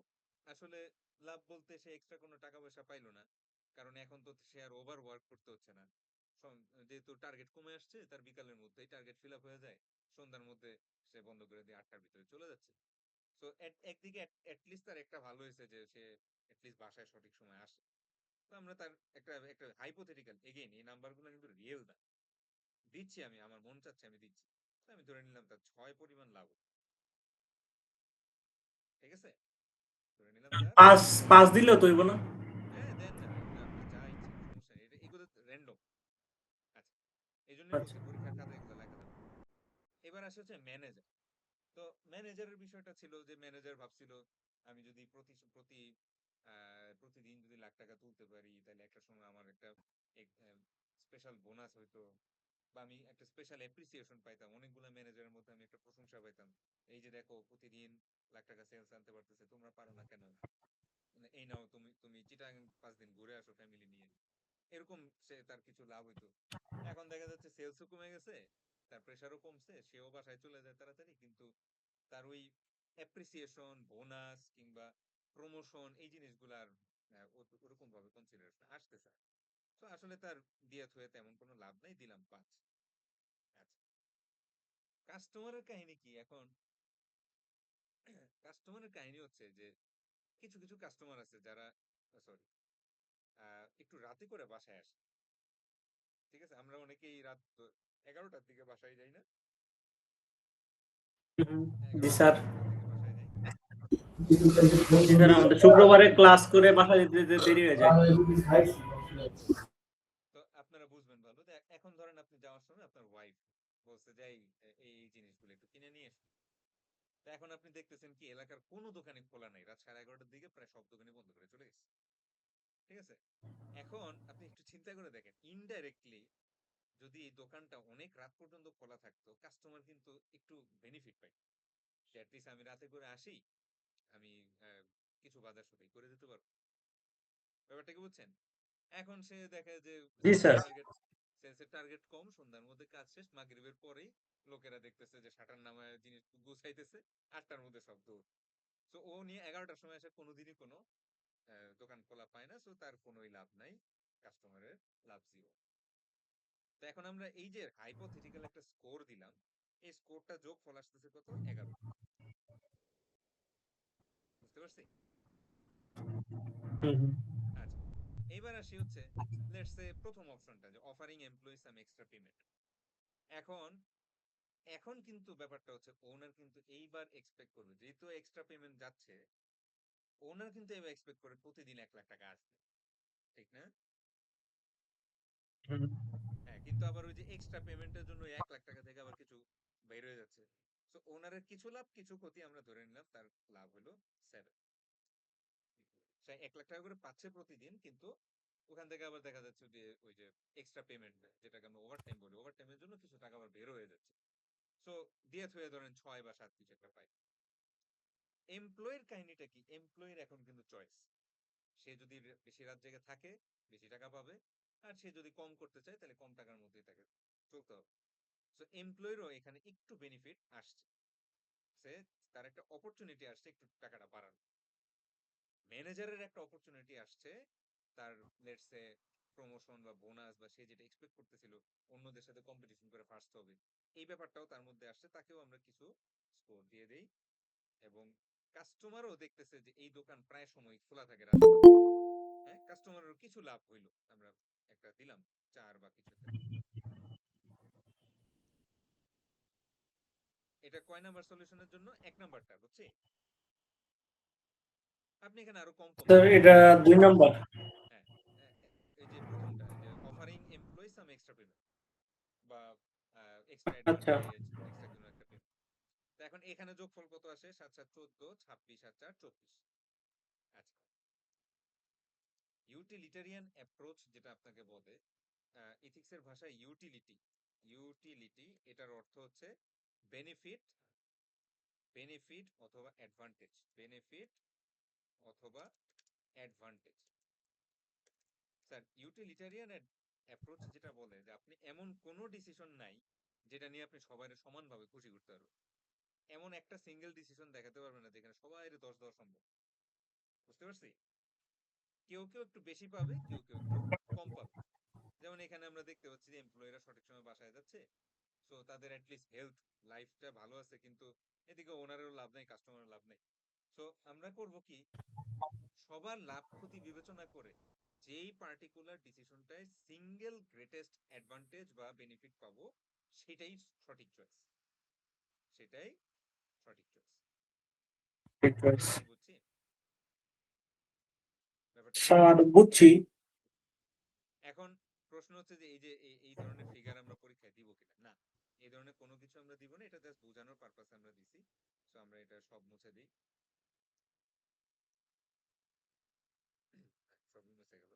আসলে লাভ বলতে সে এক্সট্রা কোনো টাকা পয়সা পাইলো না, কারণ এখন তো সে আর ওভার ওয়ার্ক করতে হচ্ছে না। যেহেতু টার্গেট কমে আসছে, তার বিকালের মধ্যেই টার্গেট ফিল আপ হয়ে যায়, সন্ধ্যার মধ্যে সে বন্ধ করে দিয়ে 8টার ভিতরে চলে যাচ্ছে। তো একদিকে অ্যাটলিস্ট তার একটা ভালো হয়েছে যে সে অ্যাটলিস্ট বাসায় সঠিক সময় আসে। তো আমরা তার একটা একটা হাইপোথেটিক্যাল, এগেইন এই নাম্বারগুলো কিন্তু রিয়েল না, দিচ্ছি আমি, আমার মন চাচ্ছে আমি দিচ্ছি, তো আমি ধরে নিলাম তার 6 পরিমাণ লাভ হচ্ছে। ঠিক আছে, ধরে নিলাম তার পাঁচ পাঁচ দিলেও তো হইব না? হ্যাঁ দেন না, আপনার যা ইচ্ছা, সমস্যা নেই, এগুলো র্যান্ডম। আচ্ছা, এই জন্যই আচ্ছা। বলছি পরীক্ষার খাতায় এগুলো লেখা যাবে। এবার আসে হচ্ছে ম্যানেজার। তো ম্যানেজারের বিষয়টা ছিল যে ম্যানেজার ভাবছিল আমি যদি প্রতিদিন যদি 1 লাখ টাকা তুলতে পারি তাহলে একটা সময় আমার একটা স্পেশাল বোনাস হইতো, বা আমি একটা স্পেশাল অ্যাপ্রিসিয়েশন পাইতাম, অনেকগুলো ম্যানেজারের মধ্যে আমি একটা প্রশংসা পাইতাম, এই যে দেখো প্রতিদিন 1 লাখ টাকা সেলস আনতে পারতেছে, তোমরা পারো না কেন, মানে এই নাও তুমি তুমি চিটাগাং 5 দিন ঘুরে আসো ফ্যামিলি নিয়ে, এরকম সে তার কিছু লাভ হইতো। এখন দেখা যাচ্ছে সেলসও কমে গেছে, তার প্রেশারও কমছে, সেও বাসায় চলে যায় তাড়াতাড়ি, কিন্তু তার ওই অ্যাপ্রিসিয়েশন, বোনাস কিংবা প্রমোশন এই জিনিসগুলো আর ওরকম ভাবে কনসিডারেশন আসতেছে না। তো আসলে তার দিয়ে থুয়ে তেমন কোনো লাভ নাই, দিলাম 5। আচ্ছা, কাস্টমারের কাহিনী কি এখন? কাস্টমারের কাহিনী হচ্ছে যে কিছু কিছু কাস্টমার আছে যারা সরি একটু রাতে করে বাসায় আসে। ঠিক আছে, আমরা অনেকেই রাত 11টার দিকে বাসায় যাই না, জি স্যার। 11টা 12টার দিকে বাসায় যাই। জি স্যার, আমাদের শুক্রবারে ক্লাস করে বাসা যেতে যেতে দেরি হয়ে যায়। তো আপনারা বুঝবেন ভালো যে এখন ধরেন আপনি যাওয়ার সময় আপনার ওয়াইফ বলছে যে এই জিনিসগুলো একটু কিনে নিয়ে এসো। তো এখন আপনি দেখতেছেন কি এলাকার কোনো দোকানে খোলা নাই, রাত 11:30টার দিকে প্রায় সব দোকানই বন্ধ করে চলে গেছে। ঠিক আছে, এখন আপনি একটু চিন্তা করে দেখেন, ইনডাইরেক্টলি যদি এই দোকানটা অনেক রাত পর্যন্ত খোলা থাকতো, কাস্টমার কিন্তু একটু বেনিফিট পাই, যে অ্যাটলিস্ট আমি রাতে করে আসি, আমি কিছু বাজার সদাই করে দিতে পারবো। ব্যাপারটা কি বুঝছেন? এখন সে দেখে যে জি স্যার। সেলসের টার্গেট কম, সন্ধ্যার মধ্যে কাজ শেষ, মাগরিবের পরেই লোকেরা দেখতেছে যে শাটার নামায় জিনিস গুছাইতেছে, 8টার মধ্যে সব দৌড়। তো ও নিয়ে 11টার সময় এসে কোনোদিনই কোনো দোকান খোলা পায় না, সো তার কোনোই লাভ নাই, কাস্টমারের লাভ 0। তো এখন আমরা এই যে হাইপোথেটিক্যাল একটা স্কোর দিলাম, এই স্কোরটা যোগফল আসতেছে কত? 11। বুঝতে পারছি? হুম, হুম। আচ্ছা, এইবার আসি হচ্ছে লেটস সে প্রথম অপশনটা, যে offering employee some extra payment. এখন এখন কিন্তু ব্যাপারটা হচ্ছে ওনার কিন্তু এইবার এক্সপেক্ট করবে, যেহেতু এক্সট্রা পেমেন্ট যাচ্ছে, ওনার কিন্তু এবার এক্সপেক্ট করে প্রতিদিন 1 লাখ টাকা আসবে, ঠিক না? হুম। হ্যাঁ, কিন্তু আবার ওই যে এক্সট্রা পেমেন্টের জন্য 1 লাখ টাকা থেকে আবার কিছু বের হয়ে যাচ্ছে। তো ওনারের কিছু লাভ কিছু ক্ষতি আমরা ধরে নিলাম, তার লাভ হলো 7। সে 1 লাখ টাকা করে পাচ্ছে প্রতিদিন, কিন্তু ওখান থেকে আবার দেখা যাচ্ছে যে ওই যে এক্সট্রা পেমেন্ট, যেটাকে আমরা ওভারটাইম বলি, ওভারটাইমের জন্য কিছু টাকা আবার বের হয়ে যাচ্ছে। সো দিয়ে থুয়ে ধরেন 6 বা 7 কিছু একটা পাই। এমপ্লয়ের কাহিনীটা কি? এমপ্লয়ের এখন কিন্তু চয়েস। সে যদি বেশি রাত জেগে থাকে, বেশি টাকা পাবে। আর সে যদি কম করতে চায়, তাহলে কম টাকার মধ্যেই তাকে চলতে হবে। সো এমপ্লয়েরও এখানে একটু বেনিফিট আসছে, সে তার একটা অপরচুনিটি আসছে একটু টাকাটা বাড়ানো। ম্যানেজারের একটা অপরচুনিটি আসছে, তার লেটস সে প্রমোশন বা বোনাস বা সে যেটা এক্সপেক্ট করতেছিল অন্যদের সাথে কম্পিটিশন করে ফার্স্ট হবে, এই ব্যাপারটাও তার মধ্যে আসছে, তাকেও আমরা কিছু স্কোর দিয়ে দেই। এবং কাস্টমারও দেখতেছে যে এই দোকান প্রায় সময় খোলা থাকে রাতে, হ্যাঁ, কাস্টমারেরও কিছু লাভ হইলো, আমরা একটা দিলাম 4 বা কিছু একটা দিলাম। এটা কয় নাম্বার সলিউশনের জন্য? 1 নাম্বারটা, বুঝছি? আপনি এখানে আরো কম কম তো দিতে এটা পারেন। 2 নম্বর। হ্যাঁ, এই যে প্রথমটা, যে offering employee some extra payment বা এক্সট্রা আচ্ছা। অ্যাডভান্টেজ, এক্সট্রা কোনো একটা পেমেন্ট। তো এখন এখানে যোগফল কত আসে? 7 7 14, 26 আর 4 24। আচ্ছা, ইউটিলিটারিয়ান অ্যাপ্রোচ যেটা আপনাকে বলে, এথিক্সের ভাষায় ইউটিলিটি, ইউটিলিটি এটার অর্থ হচ্ছে বেনিফিট, বেনিফিট অথবা অ্যাডভান্টেজ, বেনিফিট অথবা অ্যাডভান্টেজ। স্যার, ইউটিলিটারিয়ান অ্যাপ্রোচ যেটা বলে যে আপনি এমন কোনো ডিসিশন নাই যেটা নিয়ে আপনি সবাই সমানভাবে খুশি করতে পারবেন। এমন একটা সিঙ্গেল ডিসিশন দেখাতে পারবেন না যেখানে সবাই 10 দেওয়া সম্ভব। বুঝতে পারছি? কেউ কেউ একটু বেশি পাবে, কেউ কেউ একটু কম পাবে। যেমন এখানে আমরা দেখতে পাচ্ছি যে এমপ্লয়িরা সঠিক সময় বাসায় যাচ্ছে, সো তাদের অ্যাটলিস্ট হেলথ লাইফটা ভালো আছে, কিন্তু এদিকে ওনারেরও লাভ নাই, কাস্টমারের লাভ নাই। সো আমরা করব কি, সবার লাভ ক্ষতি বিবেচনা করে যেই পার্টিকুলার ডিসিশনটায় সিঙ্গেল গ্রেটেস্ট অ্যাডভান্টেজ বা বেনিফিট পাবো, সেটাই সঠিক চয়েস, সেটাই সঠিক চয়েস। ঠিক আছে। ব্যাপারটা কি বুঝছি? ব্যাপারটা কি স্যার, বুঝছি? বুঝছি। এখন প্রশ্ন হচ্ছে যে এই যে এই ধরনের ফিগার আমরা পরীক্ষায় দিব কিনা? না, এই ধরনের কোনো কিছু আমরা দিব না, এটা জাস্ট বোঝানোর পারপাসে আমরা দিছি। সো আমরা এটা সব মুছে দিই। সব মুছে গেল,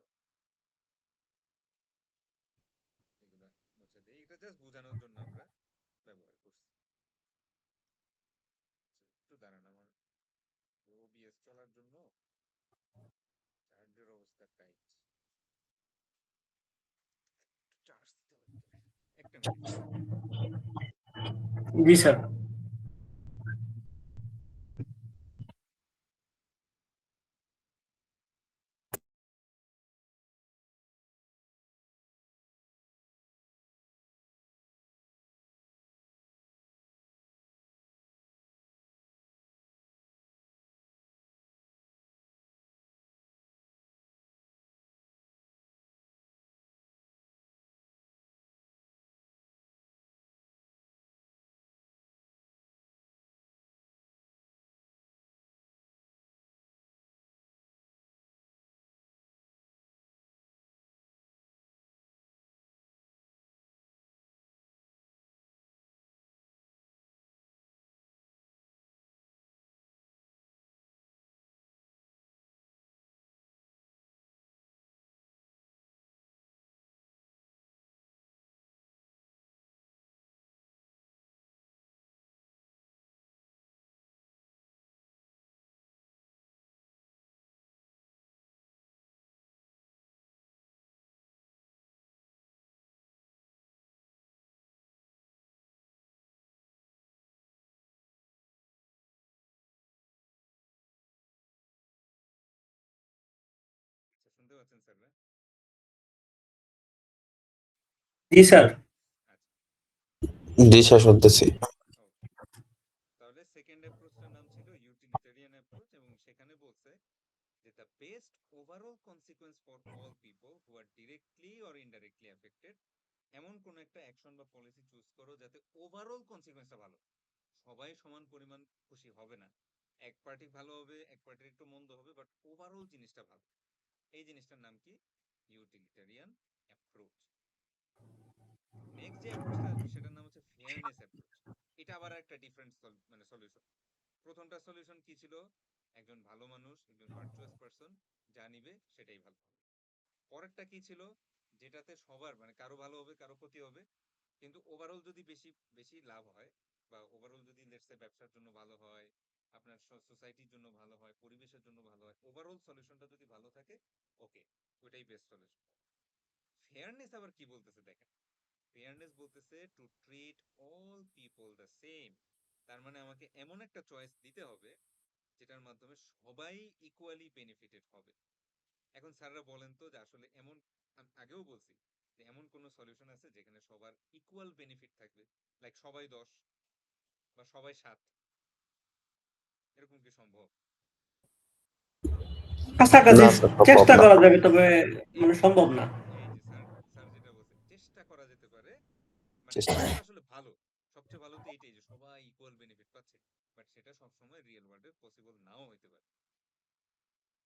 এগুলা মুছে দিই, এটা জাস্ট বোঝানোর জন্য আমরা ব্যবহার করছি। একটু দাঁড়ান, আমার ওবিএস চলার জন্য চার্জের অবস্থা টাইট, চার্জ দিতে হবে। একটা মিনিট। জি স্যার। আচ্ছা, শুনতে পাচ্ছেন স্যার না? জি স্যার। আচ্ছা, জি স্যার, শুনতেছি। ওকে। তাহলে সেকেন্ড অ্যাপ্রোচটার নাম ছিল ইউটিলিটারিয়ান অ্যাপ্রোচ, এবং সেখানে বলছে যে the best overall consequence for all people who are directly or indirectly affected, এমন কোন একটা অ্যাকশন বা পলিসি চুজ করো যাতে ওভারঅল কনসিকোয়েন্সটা ভালো। সবাই সমান পরিমাণ খুশি হবে না, এক পার্টি ভালো হবে, এক পার্টির একটু মন্দ হবে, বাট ওভারঅল জিনিসটা ভালো। এই জিনিসটার নাম কি? ইউটিলিটারিয়ান অ্যাপ্রোচ। নেক্সট যে অ্যাপ্রোচটা আসবে সেটার নাম হচ্ছে ফেয়ারনেস অ্যাপ্রোচ। এটা আবার একটা ডিফারেন্ট মানে সলিউশন। প্রথমটা সলিউশন কি ছিল? একজন ভালো মানুষ, একজন ভার্চুয়াস পারসন যা নিবে সেটাই ভালো হবে। পরেরটা কি ছিল? যেটাতে সবার মানে কারো ভালো হবে, কারো ক্ষতি হবে, কিন্তু ওভারঅল যদি বেশি বেশি লাভ হয়, বা ওভারঅল যদি লেটস সে ব্যবসার জন্য ভালো হয়, আপনার সোসাইটির জন্য ভালো হয়, পরিবেশের জন্য ভালো হয়, ওভারঅল সলিউশনটা যদি ভালো থাকে, ওকে, ওইটাই বেস্ট সলিউশন। ফেয়ারনেস আবার কি বলতেছে দেখেন। ফেয়ারনেস বলতেছে to treat all people the same. তার মানে আমাকে এমন একটা চয়েস দিতে হবে যেটার মাধ্যমে সবাই ইকুয়ালি বেনিফিটেড হবে। এখন স্যাররা বলেন তো যে আসলে এমন, আমি আগেও বলছি যে এমন কোন সলিউশন আছে যেখানে সবার ইকুয়াল বেনিফিট থাকবে, লাইক সবাই 10 বা সবাই 7, এরকম কি সম্ভব? কাছাকাছি না স্যার, সম্ভব চেষ্টা না। করা যাবে, তবে এই মানে যে সম্ভব না। এই যে স্যার স্যার যেটা বলছে, চেষ্টা করা যেতে পারে, মানে চেষ্টা। এটা তো আসলে ভালো। সবচেয়ে ভালো তো এইটাই যে সবাই ইকুয়াল বেনিফিট পাচ্ছে, বাট সেটা সবসময় রিয়েল ওয়ার্ল্ডে পসিবল নাও হইতে পারে।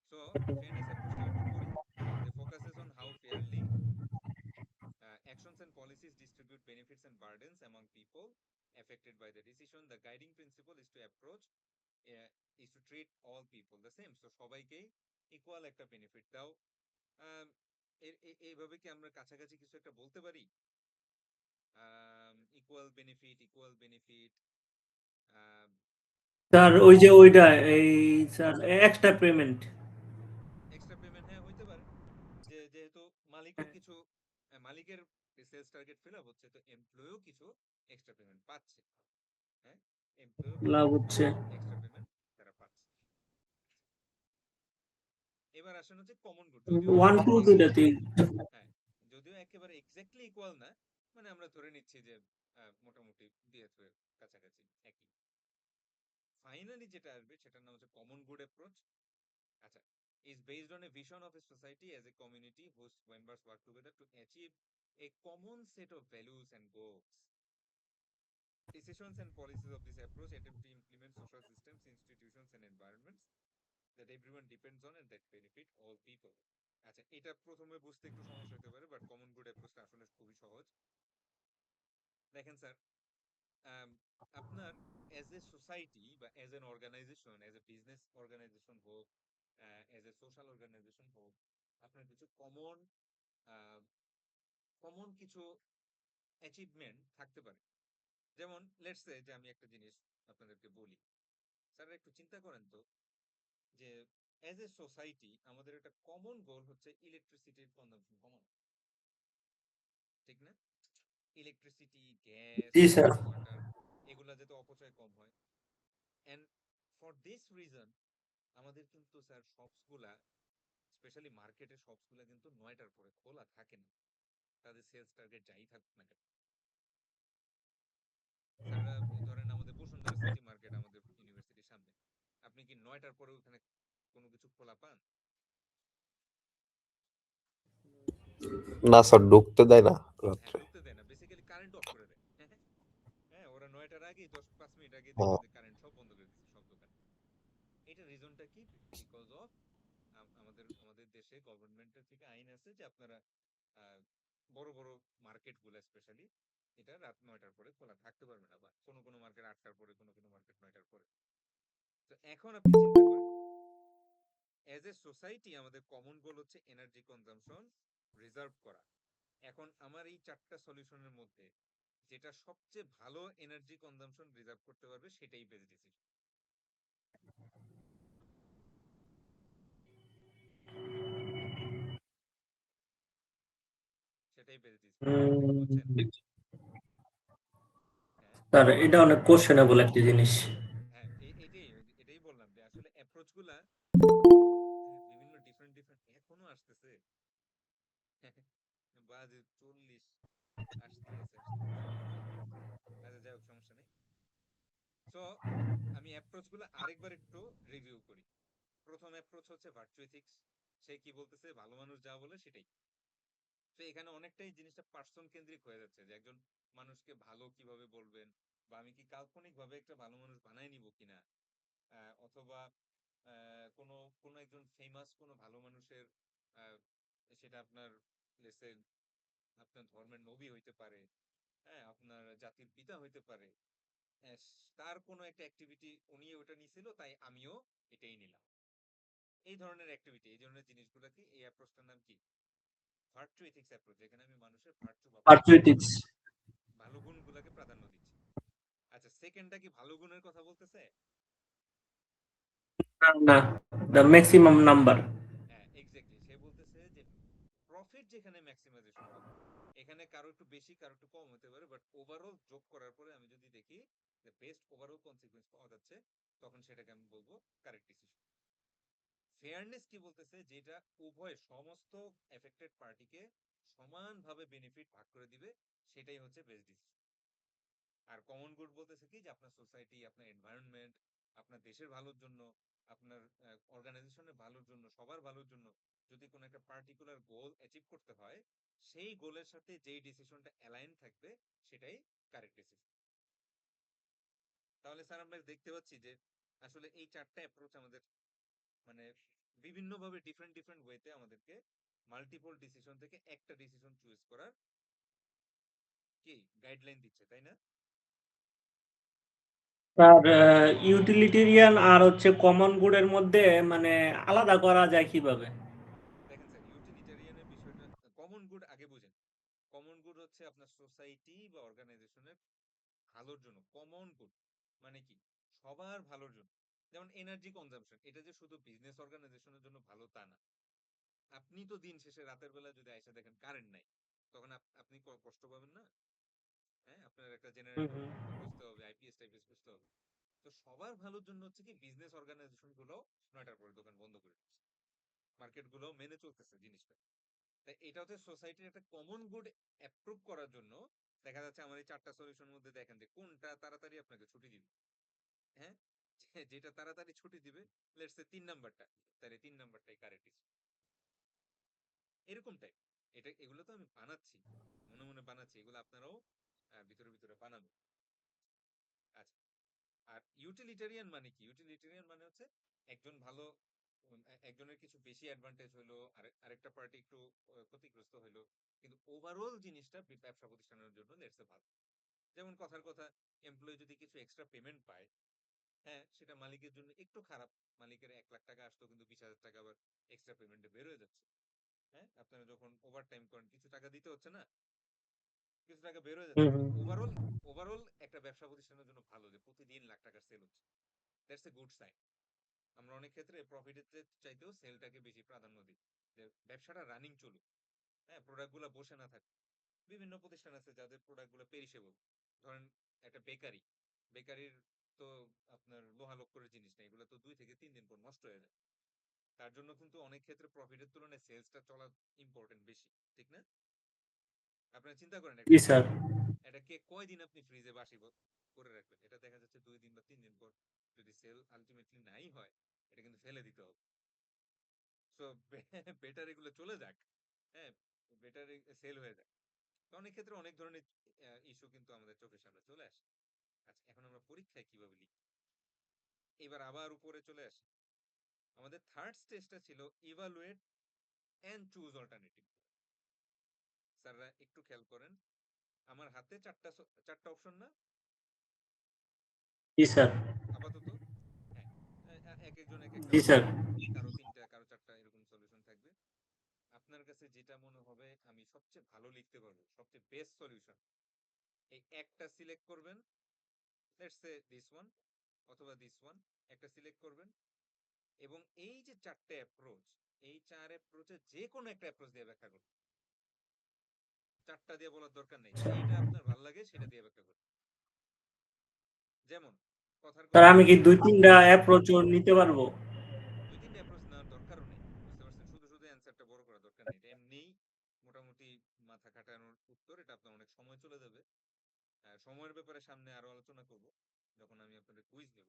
সো ফেয়ারনেস অ্যাপ্রোচটা একটু পড়ি। যে focuses on how fairly actions and policies distribute benefits and burdens among people affected by the decision. The guiding principle is to approach is to treat all people the same. So সবাইকেই ইকুয়াল একটা বেনিফিট দাও। এইভাবে কি আমরা কাছাকাছি কিছু একটা বলতে পারি? Equal benefit, equal benefit, sir ওই যে ওইটা, এই sir extra payment. Extra payment, হ্যাঁ হইতে পারে। যে যেহেতু মালিকও কিছু, মালিকের সেলস টার্গেট ফিল আপ হচ্ছে, তো এমপ্লয়িও কিছু এক্সট্রা পেমেন্ট পাচ্ছে। হ্যাঁ, এমপ্লয়িও কিছু লাভ হচ্ছে। এক্সট্রা পেমেন্ট তারা পাচ্ছে। এবার আসেন হচ্ছে কমন গুড, যদিও 1 একেবারে 2 দুটাতেই। হ্যাঁ, যদিও একেবারে এক্স্যাক্টলি ইকুয়াল না, মানে আমরা ধরে নিচ্ছি যে মোটামুটি দিয়ে কাছাকাছি একই। ফাইনালি যেটা আসবে সেটার নাম হচ্ছে কমন গুড অ্যাপ্রোচ। আচ্ছা, is based on a vision of a society as a community whose members work together to achieve a common set of values and goals. Decisions and policies of this approach attempt to implement social systems, institutions and environments that everyone depends on and that benefit all people. আচ্ছা, এটা প্রথমে বুঝতে একটু সমস্যা হতে পারে, বাট কমন গুড অ্যাপ্রোচটা আসলে খুবই সহজ। দেখেন স্যার, আপনার অ্যাজ এ সোসাইটি বা as an organisation, as a business organisation হোক, অ্যাজ এ সোশ্যাল অর্গানাইজেশন হোক, আপনার কিছু কমন কমন কিছু অ্যাচিভমেন্ট থাকতে পারে। যেমন লেটস সে যে আমি একটা জিনিস আপনাদেরকে বলি, স্যার একটু চিন্তা করেন তো, যে অ্যাজ এ সোসাইটি আমাদের একটা কমন গোল হচ্ছে ইলেকট্রিসিটির কনজাম্পশন কমানো, ঠিক না? ইলেকট্রিসিটি, গ্যাস, জি স্যার। ওয়াটার, এগুলা যাতে অপচয় কম হয়। এন্ড ফর দিস রিজন আমাদের কিন্তু স্যার শপসগুলা, স্পেশালি মার্কেটের শপসগুলা কিন্তু 9টার পরে খোলা থাকে না, তাদের সেলস টার্গেট যাই থাকুক না কেন। স্যাররা ধরেন আমাদের বসুন্ধরা সিটি মার্কেট আমাদের ইউনিভার্সিটির সামনে, আপনি কি 9টার পরে ওখানে কোনো কিছু খোলা পান? না স্যার, ঢুকতে দেয় না হ্যাঁ, রাত্রে। ঢুকতে দেয় না, বেসিক্যালি কারেন্ট অফ করে দেয়। হ্যাঁ, ওরা 9টার আগেই 10-5 মিনিট আগে হ্যাঁ। দেখবেন যে কারেন্ট সব বন্ধ করে দিচ্ছে সব দোকান। এটা রিজনটা কি? বিকজ অফ আমাদের আমাদের দেশে গভর্নমেন্টের থেকে আইন আছে যে আপনারা বড় বড় মার্কেট গুলো স্পেশালি এটা রাত 9টার পরে খোলা থাকতে পারবে না, বা কোনো কোনো মার্কেট 8টার পরে, কোনো কোনো মার্কেট 9টার পরে। তো এখন আপনি চিন্তা করেন, অ্যাজ এ সোসাইটি আমাদের কমন গোল হচ্ছে এনার্জি কনজাম্পশন রিজার্ভ করা। এখন আমার এই 4টা সলিউশনের মধ্যে যেটা সবচেয়ে ভালো এনার্জি কনজাম্পশন রিজার্ভ করতে পারবে সেটাই বেস্ট ডিসিশন। সেটাই বেস্ট ডিসিশন, বুঝছেন? হ্যাঁ, স্যার এটা অনেক কোশ্চেনেবল একটা জিনিস। হ্যাঁ, এটাই এটাই বললাম যে আসলে অ্যাপ্রোচ গুলা বিভিন্ন ডিফারেন্ট ডিফারেন্ট এখনো আসতেছে। বাজে 40 আসতেই আছে। আচ্ছা যাই হোক, সমস্যা নেই। সো আমি অ্যাপ্রোচ গুলো আরেকবার একটু রিভিউ করি। প্রথম অ্যাপ্রোচ হচ্ছে ভার্চু এথিক্স। সে কি বলতেছে, ভালো মানুষ যা বলে সেটাই। তো এখানে অনেকটাই জিনিসটা পার্সন কেন্দ্রিক হয়ে যাচ্ছে, যে একজন মানুষকে ভালো কিভাবে বলবেন, বা আমি কি কাল্পনিক ভাবে একটা ভালো মানুষ বানায় নিব কিনা, অথবা কোনো কোনো একজন ফেমাস কোনো ভালো মানুষের, আহ, সেটা আপনার লেসে আপনার ধর্মের নবী হইতে পারে, হ্যাঁ, আপনার জাতির পিতা হইতে পারে, হ্যাঁ, তার কোনো একটা অ্যাক্টিভিটি উনি ওটা নিছিল, তাই আমিও এটাই নিলাম। এই ধরনের অ্যাক্টিভিটি, এই ধরনের জিনিসগুলো কি, এই অ্যাপ্রোচটার নাম কি? Virtue ethics approach. এখানে আমি মানুষের ভার্চু বা ভার্চু ভালো এথিক্স। ভালো গুণগুলোকে প্রাধান্য দিচ্ছি। আচ্ছা, সেকেন্ডটা কি ভালো গুণের কথা বলতেছে? না, দ্য ম্যাক্সিমাম নাম্বার। হ্যাঁ, এক্স্যাক্টলি। সে বলতেছে যে প্রফিট যেখানে ম্যাক্সিমাইজেশন হবে, এখানে কারো একটু বেশি কারো একটু কম হতে পারে, বাট ওভারঅল যোগ করার পরে আমি যদি দেখি যে বেস্ট ওভারঅল কনসিকুয়েন্স পাওয়া যাচ্ছে, তখন সেটাকে আমি বলবো কারেক্ট ডিসিশন। ফেয়ারনেস কি বলতেছে, যেটা উভয় সমস্ত এফেক্টেড পার্টিকে সমানভাবে বেনিফিট ভাগ করে দিবে, সেটাই হচ্ছে বেস্ট ডিসিশন। আর কমন গুড বলতেছে কি, যে আপনার সোসাইটি, আপনার এনভায়রনমেন্ট, আপনার দেশের ভালোর জন্য, আপনার অর্গানাইজেশনের ভালোর জন্য, সবার ভালোর জন্য যদি কোনো একটা পার্টিকুলার গোল অ্যাচিভ করতে হয়, সেই গোলের সাথে যেই ডিসিশনটা অ্যালাইন থাকবে, সেটাই কারেক্ট ডিসিশন। তাহলে স্যার আমরা দেখতে পাচ্ছি যে আসলে এই চারটা অ্যাপ্রোচ আমাদের মানে বিভিন্নভাবে ডিফারেন্ট ডিফারেন্ট ওয়েতে আমাদেরকে মাল্টিপল ডিসিশন থেকে একটা ডিসিশন চুজ করার কি গাইডলাইন দিচ্ছে, তাই না? আর ইউটিলিটেরিয়ান আর হচ্ছে কমন গুডের মধ্যে মানে আলাদা করা যায় কিভাবে? দেখেন স্যার, ইউটিলিটারিয়ানের বিষয়টা, কমন গুড আগে বুঝেন। কমন গুড হচ্ছে আপনার সোসাইটি বা অর্গানাইজেশনের ভালোর জন্য। কমন গুড মানে কি, সবার ভালোর জন্য। যেমন এনার্জি কনজাম্পশন, এটা যে শুধু বিজনেস অর্গানাইজেশনের জন্য ভালো তা না। আপনি তো দিন শেষে রাতের বেলা যদি আইসা দেখেন কারেন্ট নাই, তখন আপনি কষ্ট পাবেন না? হ্যাঁ, আপনার একটা হুম জেনারেটর হুম। বুঝতে হবে, আইপিএস টাইপিএস বুঝতে হবে। তো সবার ভালোর জন্য হচ্ছে কি, বিজনেস অর্গানাইজেশন গুলো 9টার পরে দোকান বন্ধ করে দিচ্ছে, মার্কেট গুলো মেনে চলতেছে জিনিসটা। তাই এটা হচ্ছে সোসাইটির একটা কমন গুড অ্যাপ্রুভ করার জন্য। দেখা যাচ্ছে আমার এই চারটা সলিউশনের মধ্যে দেখেন যে কোনটা তাড়াতাড়ি আপনাকে ছুটি দিবে। হ্যাঁ, যেটা তাড়াতাড়ি ছুটি দিবে, লেটস সে 3 নাম্বারটা, তাহলে 3 নাম্বারটাই কারেক্ট। এরকম টাইপ। এগুলো তো আমি বানাচ্ছি, মনে মনে বানাচ্ছি, এগুলো আপনারাও ভিতরে ভিতরে বানাবেন। আচ্ছা, আর ইউটিলিটারিয়ান মানে কি? ইউটিলিটারিয়ান মানে হচ্ছে একজন ভালো, একজনের কিছু বেশি অ্যাডভান্টেজ হলো, আরেকটা পার্টি একটু ক্ষতিগ্রস্ত হলো, কিন্তু ওভারঅল জিনিসটা ব্যবসা প্রতিষ্ঠানের জন্য লেটস এ ভালো। যেমন কথার কথা, এমপ্লয়ি যদি কিছু এক্সট্রা পেমেন্ট পায়, হ্যাঁ, সেটা মালিকের জন্য একটু খারাপ। মালিকের 1 লাখ টাকা আসতো, কিন্তু 20,000 টাকা আবার এক্সট্রা পেমেন্টে বের হয়ে যাচ্ছে। হ্যাঁ, আপনারা যখন ওভার টাইম করেন, কিছু টাকা দিতে হচ্ছে না, কিছু টাকা বের হয়ে যাচ্ছে, হুম কিন্তু হুম। ওভারঅল ওভারঅল একটা ব্যবসা প্রতিষ্ঠানের জন্য ভালো যে প্রতিদিন লাখ টাকার সেল হচ্ছে। That's a good sign. আমরা অনেক ক্ষেত্রে প্রফিটের চাইতেও সেলটাকে বেশি প্রাধান্য দিই, যে ব্যবসাটা রানিং চলুক, হ্যাঁ, প্রোডাক্টগুলো বসে না থাকে। বিভিন্ন প্রতিষ্ঠান আছে যাদের প্রোডাক্টগুলো পেরিশেবল। ধরেন একটা বেকারি, বেকারির তো আপনার লোহা লক্করের জিনিস না, এগুলো তো 2 থেকে 3 দিন পর নষ্ট হয়ে যায়। তার জন্য কিন্তু অনেক ক্ষেত্রে প্রফিটের তুলনায় সেলসটা চলা ইম্পর্টেন্ট বেশি, ঠিক না? আপনারা চিন্তা করেন, জি একটা স্যার। কেক, একটা কেক কয়দিন আপনি ফ্রিজে বাসি করে রাখবেন? এটা দেখা যাচ্ছে 2 দিন বা 3 দিন পর যদি সেল আলটিমেটলি নাই হয়, এটা কিন্তু ফেলে দিতে হবে। সো বেটার এগুলো চলে যাক, হ্যাঁ, বেটার সেল হয়ে যাক। তো অনেক ক্ষেত্রে অনেক ধরনের ইস্যু কিন্তু আমাদের চোখের সামনে চলে আসে। আচ্ছা, এখন আমরা পরীক্ষায় কিভাবে লিখি? এবার আবার উপরে চলে আসি। আমাদের থার্ড স্টেজটা ছিল ইভালুয়েট এন্ড চুজ অল্টারনেটিভ। স্যাররা একটু খেয়াল করেন, আমার হাতে চারটা অপশন না জি স্যার। আপাতত? হ্যাঁ, এক একজন এক একটা জি বলবে, স্যার। কারো 3টা, কারো 4টা, এরকম সলিউশন থাকবে। আপনার কাছে যেটা মনে হবে আমি সবচেয়ে ভালো লিখতে পারবো, সবচেয়ে বেস্ট সলিউশন, এই একটা সিলেক্ট করবেন। লেটস সে দিস ওয়ান অথবা দিস ওয়ান, একটা সিলেক্ট করবেন। এবং এই যে 4টে অ্যাপ্রোচ, এই 4 অ্যাপ্রোচে যে কোনো একটা অ্যাপ্রোচ দিয়ে ব্যাখ্যা করুন। 4টা দিয়ে বলার দরকার নেই, যেটা আপনার ভালো লাগে সেটা দিয়ে ব্যাখ্যা করুন। যেমন কথার স্যার কথা, আমি কি 2-3টা অ্যাপ্রোচ নিতে পারবো? 2-3টা অ্যাপ্রোচ নেওয়ার দরকারও নেই, বুঝতে পারছেন? শুধু শুধু অ্যান্সারটা বড় করার দরকার নেই, এটা এমনিই মোটামুটি আপনার অনেক সময় চলে যাবে। সময়ের ব্যাপারে সামনে আরো আলোচনা করব যখন আমি আপনাদের কুইজ নেব।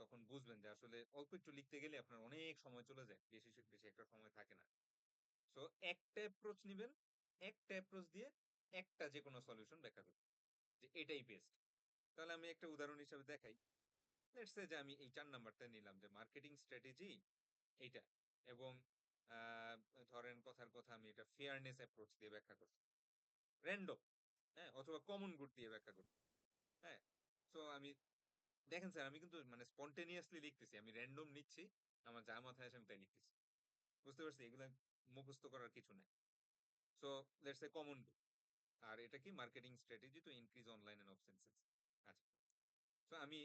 তখন বুঝবেন যে আসলে অল্প একটু লিখতে গেলে আপনার অনেক সময় চলে যায়, বেশি বেশি একটা সময় থাকে না। সো একটা অ্যাপ্রোচ নেবেন, একটা অ্যাপ্রোচ দিয়ে একটা যে কোনো সলিউশন ব্যাখ্যা করবেন যে এটাই বেস্ট। তাহলে আমি একটা উদাহরণ হিসেবে দেখাই। লেটস সে যে আমি এই 4 নাম্বারটা নিলাম যে মার্কেটিং স্ট্র্যাটেজি এইটা, এবং আহ, ধরেন কথার কথা আমি এটা ফেয়ারনেস অ্যাপ্রোচ দিয়ে ব্যাখ্যা করছি, র্যান্ডম, হ্যাঁ, অথবা কমন গুড দিয়ে ব্যাখ্যা করছি। হ্যাঁ, তো আমি দেখেন স্যার, আমি কিন্তু মানে স্পন্টেনিয়াসলি লিখতেছি, আমি র্যান্ডম নিচ্ছি, আমার যা মাথায় আসে আমি তাই লিখতেছি। বুঝতে পারছি, এগুলো মুখস্থ করার কিছু নাই। So let's say common good, আর এটা কি marketing strategy to increase online and offline sales. আচ্ছা, তো আমি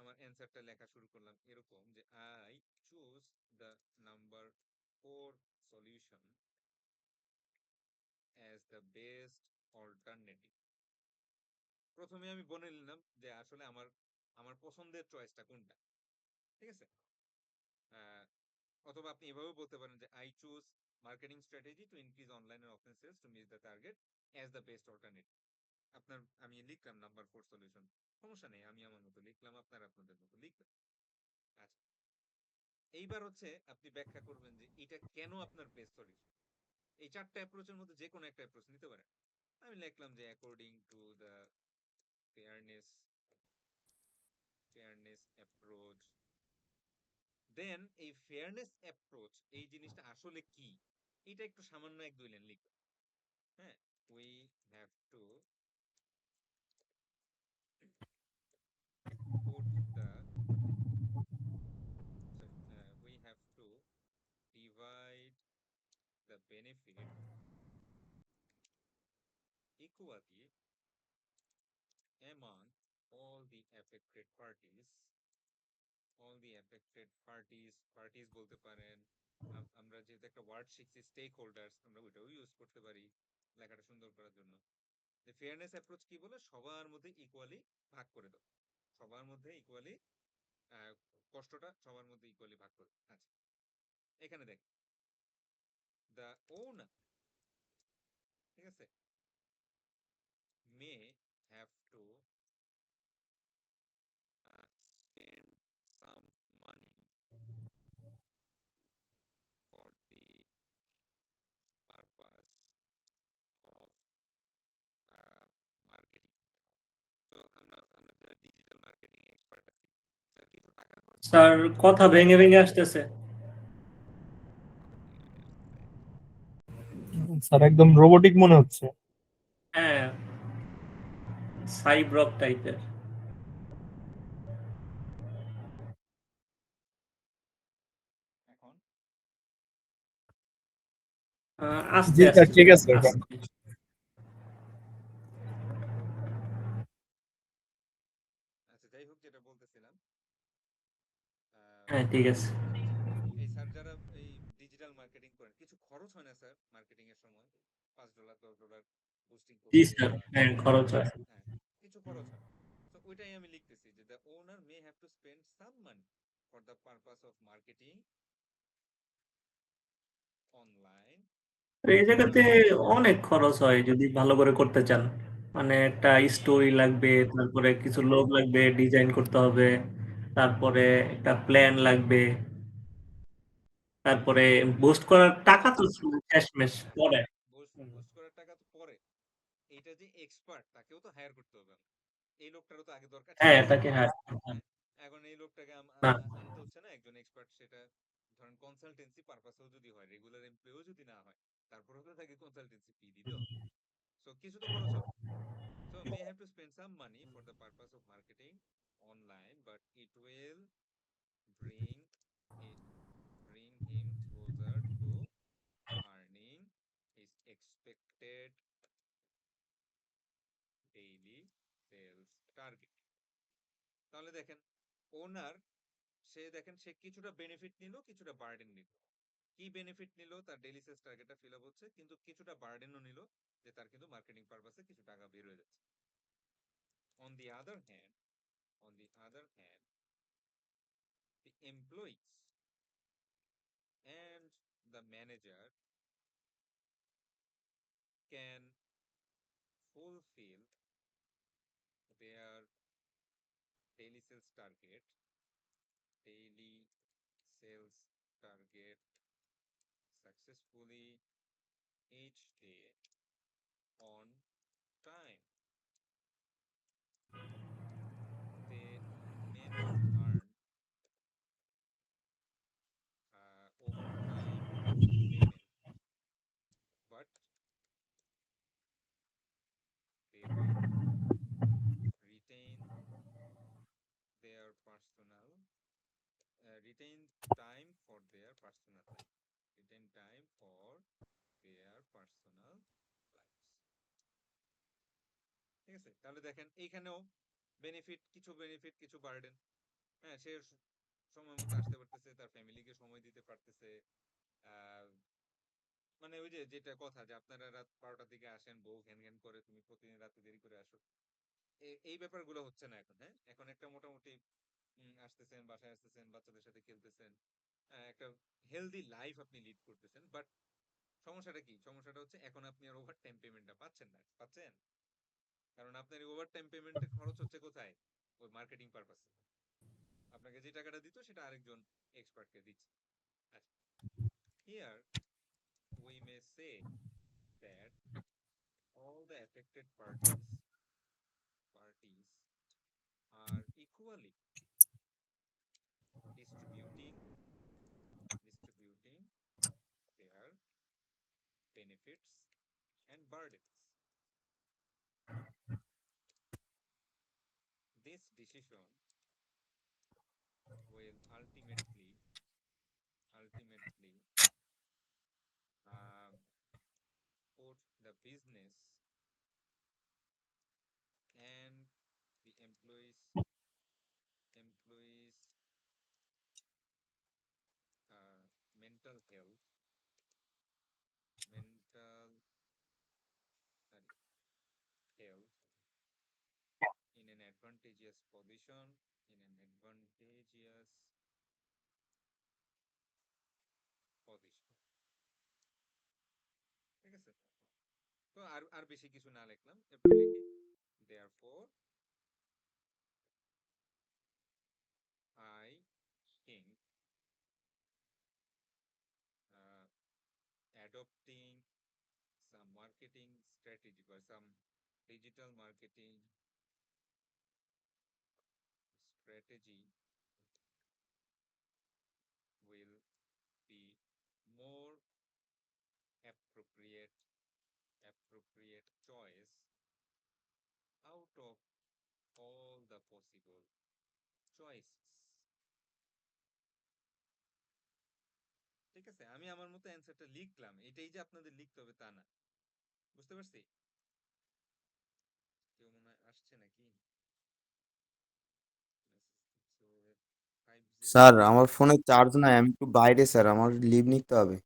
আমার অ্যান্সারটা লেখা শুরু করলাম এরকম যে I choose the number 4 solution as the best alternative. প্রথমে আমি বলে নিলাম যে আসলে আমার আমার পছন্দের চয়েসটা কোনটা, ঠিক আছে। অথবা আপনি এভাবেও বলতে পারেন যে I choose marketing strategy to increase online and offline sales to meet the target as the best alternative. আপনার আমি লিখলাম নাম্বার 4 সলিউশন, সমস্যা নেই, আমি আমার মতো লিখলাম, আপনার আপনাদের মতো লিখবেন। আচ্ছা, এইবার হচ্ছে আপনি ব্যাখ্যা করবেন যে এটা কেন আপনার বেস্ট সলিউশন। এই 4টা অ্যাপ্রোচের মধ্যে যে কোনো একটা অ্যাপ্রোচ নিতে পারেন। আমি লিখলাম যে according to the fairness approach. Then এই ফেয়ারনেস অ্যাপ্রোচ এই জিনিসটা আসলে কি, এটা একটু সামান্য 1-2 লাইন লিখবেন। হ্যাঁ, we have to put the we have to divide the benefit equally among all the affected parties বলতে পারেন। আমরা যেহেতু একটা ওয়ার্ড শিখছি স্টেক হোল্ডার্স, আমরা ওইটাও ইউজ করতে পারি লেখাটা সুন্দর করার জন্য। যে ফেয়ারনেস অ্যাপ্রোচ কি বলে, সবার মধ্যে ইকুয়ালি ভাগ করে দাও, সবার মধ্যে ইকুয়ালি কষ্টটা সবার মধ্যে ইকুয়ালি ভাগ করে। আচ্ছা, এখানে দেখ দ্য ওনার, ঠিক আছে, may have to spend some money for the purpose of marketing. So আমরা যারা ডিজিটাল মার্কেটিং এক্সপার্ট আছি, স্যার কিছু টাকা খরচ স্যার কথা ভেঙে ভেঙে আসতেছে। স্যার একদম রোবোটিক মনে হচ্ছে। হ্যাঁ, সাইব্রক টাইপের। এখন আস্তে জি স্যার, আস্তে ঠিক আছে এখন। আস্তে। আচ্ছা, যাই হোক, যেটা বলতেছিলাম, হ্যাঁ, ঠিক আছে। এই স্যার যারা এই ডিজিটাল মার্কেটিং করেন, কিছু খরচ হয় না স্যার মার্কেটিং এর সময়? $5 $10 পোস্টিং জি করতে, স্যার, বা হ্যাঁ খরচ হয়। হ্যাঁ, কিছু খরচ হয়। তো ওইটাই আমি লিখতেছি যে the owner may have to spend some money for the purpose of marketing online. এই জায়গাতে অনেক খরচ হয় যদি ভালো করে করতে চান। মানে একটা স্টোরি লাগবে, তারপরে কিছু লোক লাগবে, ডিজাইন করতে হবে, তারপরে একটা প্ল্যান লাগবে, তারপরে বুস্ট করার টাকা তো শেষমেশ পরে। বুস্ট করার টাকা তো পরে, এইটা যে এক্সপার্ট তাকেও তো হায়ার করতে হবে আমার। এই লোকটারও তো আগে দরকার ছিল হ্যাঁ, না। তাকে হ্যাঁ। হ্যাঁ, এখন এই লোকটাকে না, আনতে হচ্ছে না একজন এক্সপার্ট, সেটা ধরেন কনসালটেন্সি পারপাসেও যদি হয়, রেগুলার এমপ্লয়িও যদি না হয়, তারপরেও তো তাকে কনসালটেন্সি ফি দিতে হবে। সো কিছু তো খরচ হবে। So may have to spend some money for the purpose of marketing online, but it will bring bring him closer to earning his expected daily sales target. তাহলে দেখেন, ওনার দেখেন সে কিছুটা বেনিফিট নিল, কিছুটা বার্ডেন নিল। কি বেনিফিট নিল, তার ডেইলি সেলস টার্গেটটা ফিল আপ হচ্ছে, কিন্তু কিছুটা বার্ডেনও নিল, যে তার কিন্তু মার্কেটিং পারপাসে কিছু টাকা বের হয়ে যাচ্ছে। On the other hand, the employees and the manager can sales target, daily sales target successfully each day on time. They may not earn overtime payment, but they will retain their retain time for their personal life. Retain time for their personal lives. ঠিক আছে, তাহলে দেখেন এইখানেও বেনিফিট কিছু বার্ডেন। হ্যাঁ, সে সময় মতো আসতে পারতেছে, তার ফ্যামিলিকে সময় দিতে পারতেছে। মানে ওই যে যেটা কথা যে আপনারা রাত 12টার দিকে আসেন, বউ ঘ্যান ঘ্যান করে, তুমি প্রতিদিন রাতে দেরি করে আসো, এই ব্যাপারগুলো হচ্ছে না এখন। হ্যাঁ, এখন একটা মোটামুটি আসতেছেন, বাসায় আসতেছেন, বাচ্চাদের সাথে খেলতেছেন, একটা হেলদি লাইফ আপনি লিড করতেছেন। বাট সমস্যাটা কি? সমস্যাটা হচ্ছে এখন আপনি আর ওভার টাইম পেমেন্টটা পাচ্ছেন না। পাচ্ছেন? কারণ আপনার ওভার টাইম পেমেন্টের খরচ হচ্ছে কোথায়? ওই মার্কেটিং পারপাসে। আপনাকে যে টাকাটা দিত সেটা আরেকজন এক্সপার্টকে দিচ্ছে। আচ্ছা, here we may say that all the affected parties are equally distributing their benefits and burdens. This decision will ultimately put the business and the employees mental health in an advantageous position, ঠিক আছে? তো আর আর বেশি কিছু না লিখলাম, একটু লিখি। Therefore, I think adopting some marketing strategy or some digital marketing strategy will be more appropriate choice out of all the possible choices. ঠিক আছে, আমি আমার মতো অ্যান্সারটা লিখলাম। এটাই যে আপনাদের লিখতে হবে তা না। বুঝতে পারছি? কেউ মনে হয় আসছে নাকি? স্যার আমার ফোনে চার্জ নাই, আমি একটু বাইরে স্যার, আমার লিভ নিতে হবে।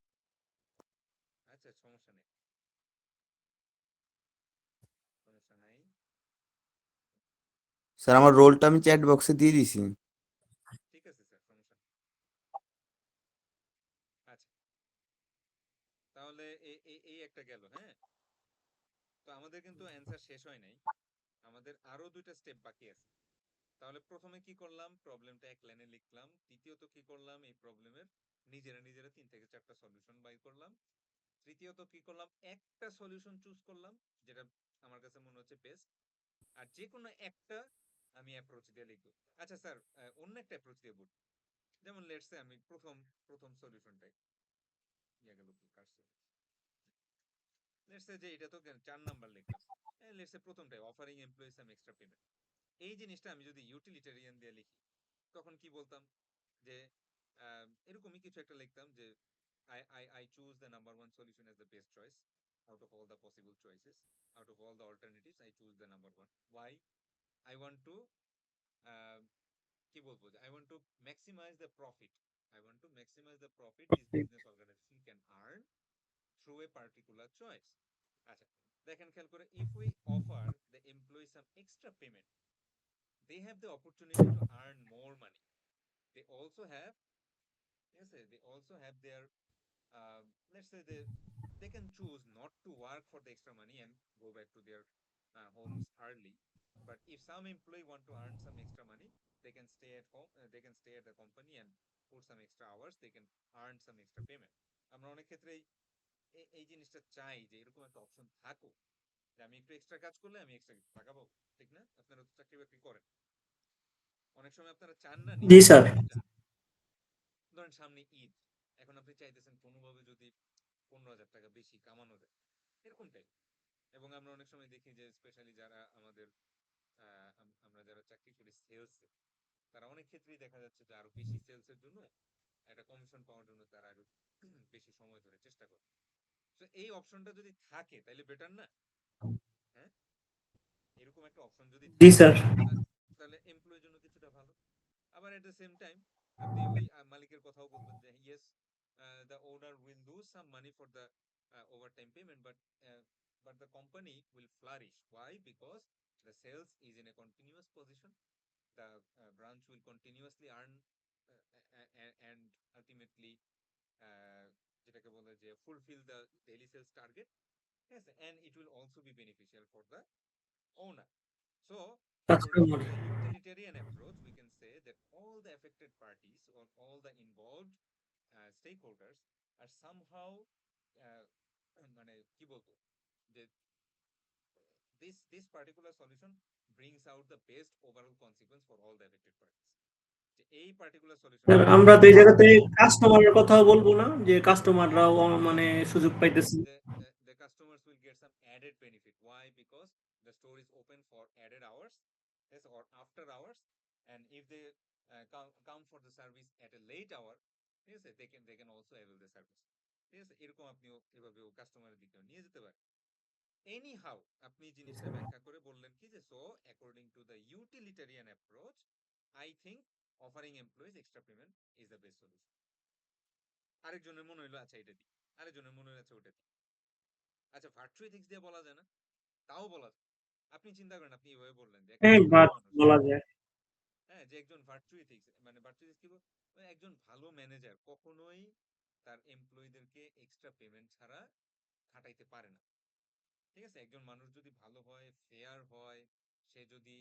আচ্ছা, সমস্যা নেই। স্যার আমার রোলটা আমি চ্যাট বক্সে দিয়ে দিছি। ঠিক আছে স্যার, সমস্যা নেই। আচ্ছা, তাহলে এই একটা গেল। হ্যাঁ, তো আমাদের কিন্তু অ্যান্সার শেষ হয় নাই, আমাদের আরো 2টা স্টেপ বাকি আছে। তাহলে প্রথমে কি করলাম? প্রবলেমটা এক লাইনে লিখলাম। দ্বিতীয়ত কি করলাম? এই প্রবলেমের নিজেরা 3 থেকে 4টা সলিউশন বাই করলাম। তৃতীয়ত কি করলাম? একটা সলিউশন চুজ করলাম, যেটা আমার কাছে মনে হচ্ছে বেস্ট। আর যে কোনো একটা আমি অ্যাপ্রোচ দিয়ে লিখবো। আচ্ছা স্যার, অন্য একটা অ্যাপ্রোচ দিয়ে বলবো। যেমন লেটস সে আমি প্রথম সলিউশনটাই গেল কি কাটছে। লেটস সে যে এটা তো 4 নাম্বার লিখলাম। লেটস সে প্রথমটাই offering employee some extra payment. এই জিনিসটা আমি যদি ইউটিলিটারিয়ান দিয়ে লিখি তখন কি বলতাম? যে এরকমই কিছু একটা লিখতাম যে I choose the number one solution as the best choice out of all the possible choices, out of all the alternatives I choose the number one. Why? I want to কি বলবো, I want to maximize the profit. This business organization can earn through a particular choice. আচ্ছা, দেখেন খেয়াল করে, if we offer the employee some extra payment, they have the opportunity to earn more money. They also have, yes, they also have their let's say they can choose not to work for the extra money and go back to their homes early. But if some employee want to earn some extra money, they can stay at home, they can stay at the company and put some extra hours, they can earn some extra payment. আমরা অনেক ক্ষেত্রেই এই জিনিসটা চাই যে এরকম একটা অপশন থাকুক, যে আমি একটু এক্সট্রা কাজ করলে আমি এক্সট্রা টাকা পাবো, ঠিক না? আপনারা তো চাকরি বাকরি করেন, অনেক সময় আপনারা চান না জি নিজের স্যার। জন্য চান। ধরেন সামনে ঈদ, এখন আপনি চাইতেছেন কোনোভাবে যদি 15,000 টাকা বেশি কামানো যায়, এরকমটাই। এবং আমরা অনেক সময় দেখি যে স্পেশালি যারা আমাদের আমরা যারা চাকরি করি সেলসে, তারা অনেক ক্ষেত্রেই দেখা যাচ্ছে যে আরো বেশি সেলসের জন্য একটা কমিশন পাওয়ার জন্য তারা আরো বেশি সময় ধরে চেষ্টা করে। তো এই অপশনটা যদি থাকে তাহলে বেটার না? হ্যাঁ, এরকম একটা অপশন যদি জি থাকে স্যার। তাহলে এমপ্লয়ের জন্য কিছুটা ভালো। আবার এট দ্য সেম টাইম আপনি ওই মালিকের কথাও বলবেন যে yes, the owner will lose some money for the overtime payment, but the company will flourish. Why? Because the sales is in a continuous position. The branch will continuously earn and ultimately যেটাকে বলে যে fulfill the daily sales target. Yes, and it will also be beneficial for the owner. So, according to customer. the utilitarian approach, we can say that all the affected parties or all the involved stakeholders are somehow মানে কি বলবো যে this particular solution brings out the best overall consequence for all the affected parties. যে এই পার্টিকুলার স্যার সলিউশনটা আমরা তো এই জায়গাতে কাস্টমারের কথাও বলবো না, যে কাস্টমাররাও মানে সুযোগ পাইতেছে। the customers will get some added benefit. Why? Because the store is open for added hours, yes, or after hours, and if they come for the service at a late hour, yes, they can also avail the service. ঠিক আছে, এরকম আপনিও এভাবেও কাস্টমারের দিকেও নিয়ে যেতে পারেন। এনি হাউ আপনি জিনিসটা ব্যাখ্যা করে বললেন কি যে so according to the utilitarian approach, I think offering employees extra payment is the best solution. আরেকজনের মনে হইলো আচ্ছা এটা দিই, আরেকজনের মনে হইলো আচ্ছা ওটা দিই। আচ্ছা ভার্চুয়াল এথিক্স দিয়ে বলা যায় না? তাও বলা যায়। আপনি চিন্তা করেন, আপনি এভাবে বললেন যে একটা হ্যাঁ, ভালো মানুষ, বলা যায়। হ্যাঁ, যে একজন ভার্চুয়াল এথিক্স মানে ভার্চুয়াল এথিক্স কি একজন ভালো ম্যানেজার কখনোই তার এমপ্লয়ীদেরকে এক্সট্রা পেমেন্ট ছাড়া খাটাইতে পারে না। ঠিক আছে, একজন মানুষ যদি ভালো হয়, ফেয়ার হয়, সে যদি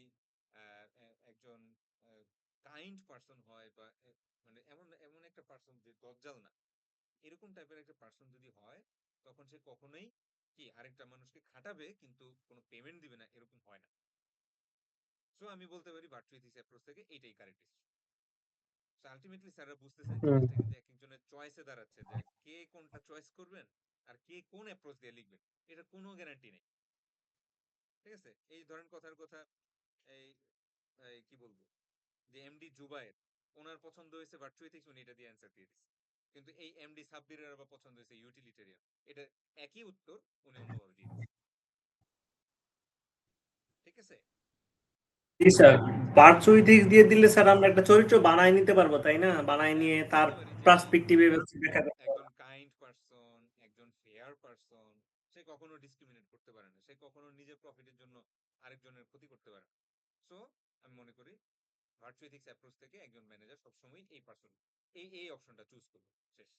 একজন কাইন্ড পারসন হয় বা মানে এমন এমন একটা পারসন যে দজ্জাল না, এরকম টাইপের একটা পারসন যদি হয়, তখন সে কখনোই কি আরেকটা মানুষকে খাটাবে কিন্তু কোনো পেমেন্ট দিবে না, এরকম হয় না। সো আমি বলতে পারি ভার্চুয়াল এথিক্স অ্যাপ্রোচ থেকে এইটাই কারেক্ট ডিসিশন। সো আলটিমেটলি স্যাররা বুঝতেছেন জিনিসটা কিন্তু এক একজনের চয়েসে দাঁড়াচ্ছে যে কে কোনটা চয়েস করবেন আর কে কোন অ্যাপ্রোচ দিয়ে লিখবেন, এটা কোনো গ্যারান্টি নেই। ঠিক আছে, এই ধরেন কথার কথা, এই এই কি বলবো যে এমডি জুবায়ের, ওনার পছন্দ হয়েছে ভার্চুয়াল এথিক্স, উনি এটা দিয়ে অ্যান্সার দিয়ে দিচ্ছে। কিন্তু এই এমডি সাব্বিরের আবার পছন্দ হয়েছে ইউটিলিটারিয়ান, এটা একই উত্তর উনি অন্যভাবে দিয়ে দিচ্ছে। ঠিক আছে, জি স্যার, ভার্চুয়াল এথিক্স দিয়ে দিলে স্যার আমরা একটা চরিত্র বানায় নিতে পারবো, তাই না? বানায় হ্যাঁ নিয়ে তার বলতে পারি যে পার্সপেক্টিভে ব্যাখ্যা করতে একজন হবে। কাইন্ড পারসন, একজন ফেয়ার পারসন, সে কখনো ডিসক্রিমিনেট করতে পারে না, সে কখনো নিজের প্রফিটের জন্য আরেকজনের ক্ষতি করতে পারে না। সো আমি মনে করি ভার্চুয়াল এথিক্স অ্যাপ্রোচ থেকে একজন ম্যানেজার সবসময় এই পারসন এই অপশনটা চুজ করবে। শেষ।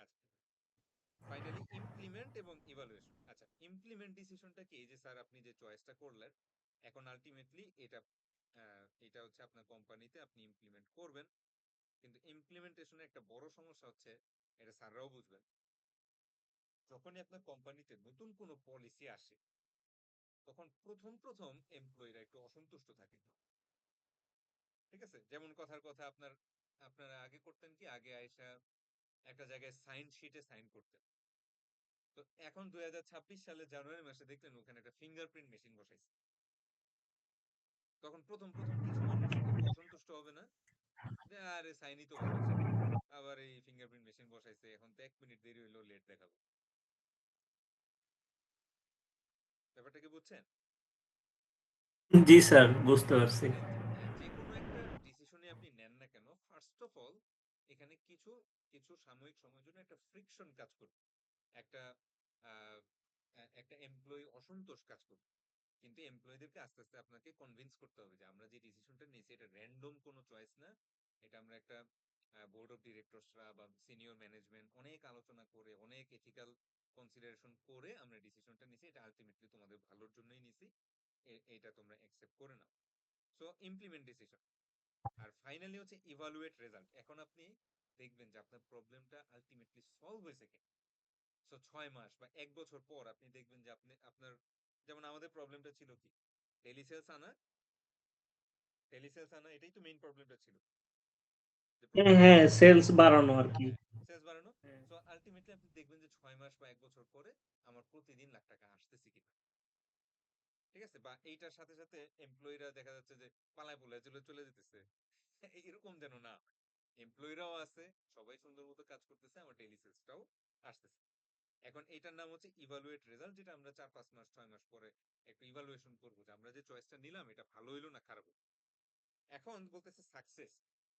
আচ্ছা, ফাইনালি ইমপ্লিমেন্ট এবং ইভালুয়েশন। আচ্ছা, ইমপ্লিমেন্ট ডিসিশনটা কি? এই যে স্যার আপনি যে চয়েসটা করলেন, এখন আলটিমেটলি এটা হচ্ছে আপনার কোম্পানিতে আপনি ইমপ্লিমেন্ট করবেন, কিন্তু ইমপ্লিমেন্টেশনের একটা বড় সমস্যা হচ্ছে, এটা স্যাররাও বুঝবেন, যখনই আপনার কোম্পানিতে নতুন কোনো পলিসি আসে তখন প্রথম এমপ্লয়িরা একটু অসন্তুষ্ট থাকে। ঠিক আছে, যেমন কথার কথা আপনারা আগে করতেন কি, আগে আইসা একটা জায়গায় সাইন শিটে সাইন করতেন। তো এখন 2026 সালে জানুয়ারি মাসে দেখলেন ওখানে একটা ফিঙ্গারপ্রিন্ট মেশিন বসাইছে। তখন প্রথম কিছু মানুষ একটু অসন্তুষ্ট হবে না যে আরে সাইনই তো ভালো ছিল, আবার এই ফিঙ্গারপ্রিন্ট মেশিন বসাইছে, এখন তো 1 মিনিট দেরি হইলেও লেট দেখাবো। ব্যাপারটা কি বুঝছেন? জি স্যার, বুঝতে পারছি। মানে যে কোনো একটা ডিসিশনে আপনি নেন না কেন, ফার্স্ট অফ অল এখানে কিছু কিছু সাময়িক সময়ের জন্য একটা ফ্রিকশন কাজ করবে, একটা একটা এমপ্লয়ি অসন্তোষ কাজ করবে, কিন্তু এমপ্লয়ীদেরকে আস্তে আস্তে আপনাকে কনভিন্স করতে হবে যে আমরা যে ডিসিশনটা নিয়েছি এটা র্যান্ডম কোনো চয়েস না, এটা আমরা একটা বোর্ড অফ ডিরেক্টরসরা বা সিনিয়র ম্যানেজমেন্ট অনেক আলোচনা করে, অনেক এথিক্যাল কনসিডারেশন করে আমরা ডিসিশনটা নিয়েছি, এটা আলটিমেটলি তোমাদের ভালোর জন্যই নিয়েছি। এটা তোমরা অ্যাকসেপ্ট করে নাও। So implement decision. আর ফাইনালি হচ্ছে ইভালুয়েট রেজাল্ট। এখন আপনি দেখবেন যে আপনার প্রবলেমটা আলটিমেটলি সলভ হয়েছে কিনা। সো 6 মাস বা 1 বছর পর আপনি দেখবেন যে আপনার, যেমন আমাদের প্রবলেমটা ছিল কি, টেলিসেলস আনা, এটাই তো মেইন প্রবলেমটা ছিল, যে হ্যাঁ, সেলস বাড়ানো আর কি। সেলস বাড়ানো। হ্যাঁ। সো আলটিমেটলি আপনি দেখবেন যে 6 মাস বা 1 বছর পরে আমার প্রতিদিন লাখ টাকা আসতেছে কিনা। ঠিক আছে, বা এইটার সাথে সাথে এমপ্লয়িরা দেখা যাচ্ছে যে পালায় পোলায় চলে যেতেছে, এরকম যেন না। এমপ্লয়িরাও আছে, সবাই সুন্দর মতো কাজ করতেছে, আমার ডেইলি সেলসটাও আসতেছে। এখন এটার নাম হচ্ছে ইভালুয়েট রেজাল্ট, যেটা আমরা 4-5 মাস 6 মাস পরে একটু ইভালুয়েশন করবো যে আমরা যে চয়েসটা নিলাম এটা ভালো হইলো না খারাপ হইলো। এখন বলতেছে সাকসেস,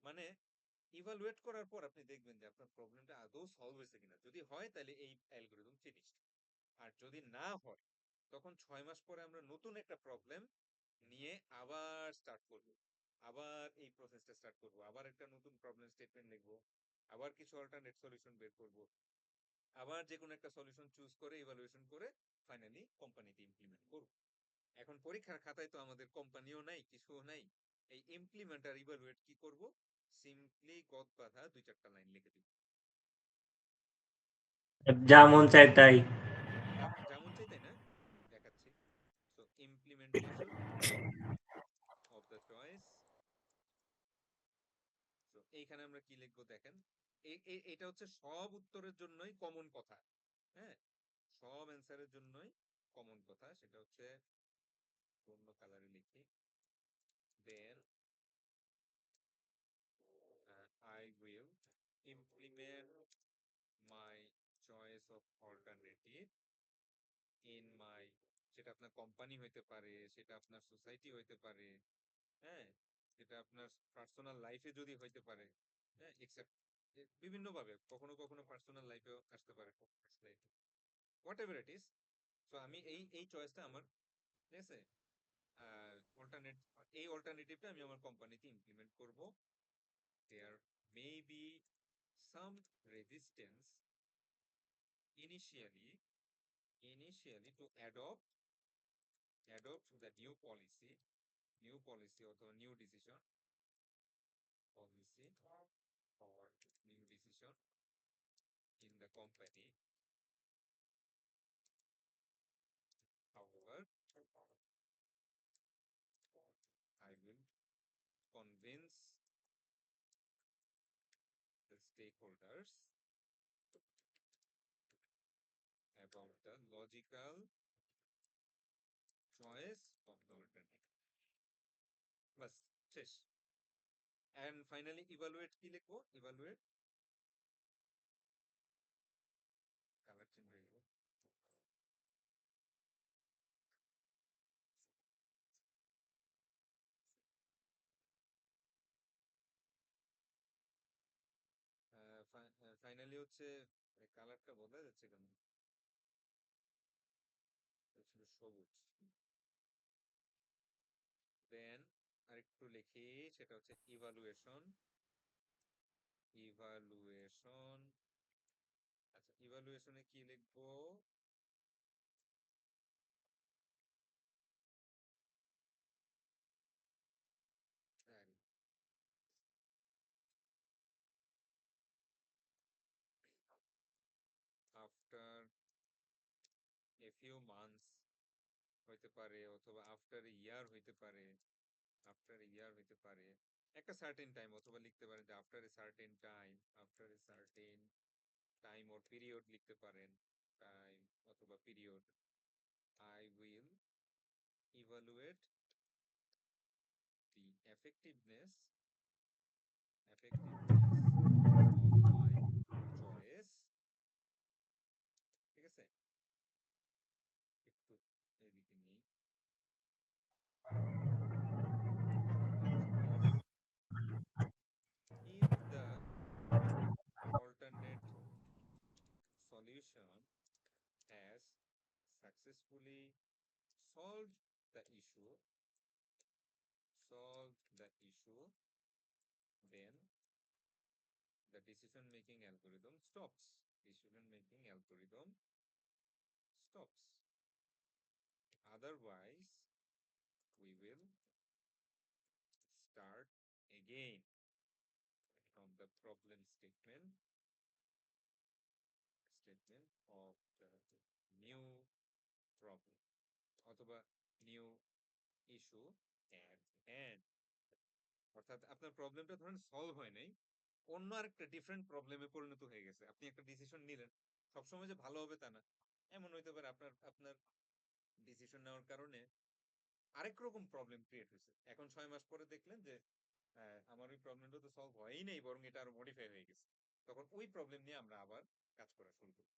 মানে ইভালুয়েট করার পর আপনি দেখবেন যে আপনার প্রবলেমটা আদৌ সলভ হয়েছে কিনা। যদি হয় তাহলে এই অ্যালগরিদম ফিনিশড, আর যদি না হয় তখন 6 মাস পরে আমরা নতুন একটা প্রবলেম নিয়ে আবার স্টার্ট করব, আবার এই প্রসেসটা স্টার্ট করব, আবার একটা নতুন প্রবলেম স্টেটমেন্ট লিখবো, আবার কিছু অল্টারনেট সলিউশন বের করব, আবার যে কোনো একটা সলিউশন চুজ করে ইভালুয়েশন করে ফাইনালি কোম্পানিতে ইমপ্লিমেন্ট করব। এখন পরীক্ষার খাতায় তো আমাদের কোম্পানিও নাই, কিছুও নাই, এই ইমপ্লিমেন্ট আর ইভালুয়েট কি করব, সিম্পলি গদ বাঁধা 2-4টা লাইন লিখে দিব। যা মন চায় তাই। যেমন চাই তাই না, দেখাচ্ছি। So implementation of the choice. So এইখানে আমরা কি লিখবো দেখেন, এটা হচ্ছে সব উত্তরের জন্যই কমন কথা। হ্যাঁ, সব অ্যান্সারের জন্যই কমন কথা, সেটা হচ্ছে অন্য কালারে লিখি। দেন I will implement my choice of alternative in my, সেটা আপনার কোম্পানি হইতে পারে, সেটা আপনার সোসাইটি হইতে পারে, হ্যাঁ, সেটা আপনার পার্সোনাল লাইফে যদি হইতে পারে, হ্যাঁ, এক্সেপ্ট বিভিন্ন ভাবে, কখনো কখনো পার্সোনাল লাইফেও আসতে পারে, what ever it is. So আমি এই চয়েসটা আমার, ঠিক আছে, অল্টারনেট, এই অল্টারনেটিভটা আমি আমার কোম্পানিতে ইমপ্লিমেন্ট করব। There may be some resistance initially to adopt the new policy অথবা new decision policy or new decision in the company. However, I will convince the stakeholders about the logical choice of the alternative. বাস, শেষ। And finally evaluate কি লিখবো, evaluate কালার চেঞ্জ হয়ে গেল। ফাইনালি হচ্ছে কালারটা বদলা যাচ্ছে কেন, ছিল সবুজ। দেন আরেকটু লিখি, সেটা হচ্ছে ইভালুয়েশন। আচ্ছা, ইভালুয়েশনে কি লিখবো, আফটার এ ফিউ মান্থস হইতে পারে, অথবা আফটার ইয়ার হইতে পারে, একটা সার্টেন টাইম, অথবা লিখতে পারেন যে after a certain time or period লিখতে পারেন, টাইম অথবা period, I will evaluate the effectiveness of my choice। ঠিক আছে, একটু এদিকে নেই, if the alternate solution has successfully solved the issue, then the decision making algorithm stops. Otherwise of the new problem অথবা new issue at hand, অর্থাৎ আপনার প্রবলেমটা ধরেন সলভ হয় নাই, অন্য আরেকটা ডিফারেন্ট প্রবলেমে পরিণত হয়ে গেছে। আপনি একটা ডিসিশন নিলেন, সবসময় যে ভালো হবে তা না, এমন হইতে পারে আপনার আপনার ডিসিশন নেওয়ার কারণে আরেক রকম প্রবলেম ক্রিয়েট হয়েছে। এখন 6 মাস পরে দেখলেন যে আমার ওই প্রবলেমটা তো সলভ হয়ই নাই, বরং এটা আরো মডিফাই হয়ে গেছে। তখন ওই প্রবলেম নিয়ে আমরা আবার কাজ করা শুরু করি।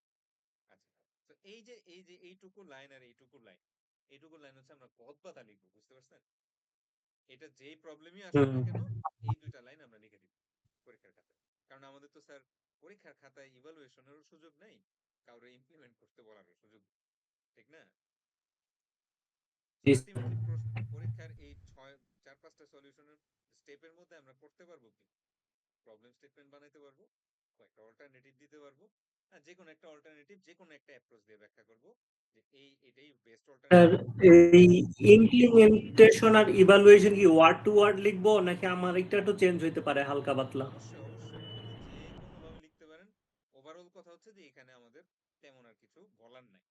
আচ্ছা, তো এই যে এইটুকু লাইন আর এইটুকু লাইন হচ্ছে আমরা গদ বাঁধা লিখবো, বুঝতে পারছেন? এটা যেই প্রবলেমই আসুক না কেন, এই দুইটা লাইন আমরা লিখে দিব পরীক্ষার খাতায়। কারণ আমাদের তো স্যার পরীক্ষার খাতায় ইভালুয়েশনেরও সুযোগ নাই, কাউরে ইমপ্লিমেন্ট করতে বলারও সুযোগ, ঠিক না? আলটিমেটলি পরীক্ষার এই 4-5টা সলিউশনের স্টেপের মধ্যে আমরা করতে পারবো কি? প্রবলেম স্টেটমেন্ট বানাইতে পারবো, কয়েকটা অল্টারনেটিভ দিতে পারবো, আর যে কোনো একটা অল্টারনেটিভ যে কোনো একটা অ্যাপ্রোচ দিয়ে ব্যাখ্যা করব যে এটাই বেস্ট অল্টারনেটিভ। এই ইমপ্লিমেন্টেশন আর ইভালুয়েশন কি ওয়ার্ড টু ওয়ার্ড লিখবো নাকি আমার একটা একটু চেঞ্জ হইতে পারে হালকা পাতলা? অবশ্যই আপনি যে কোনো ভাবে লিখতে পারেন। ওভারঅল কথা হচ্ছে যে এখানে আমাদের তেমন আর কিছু বলার নাই,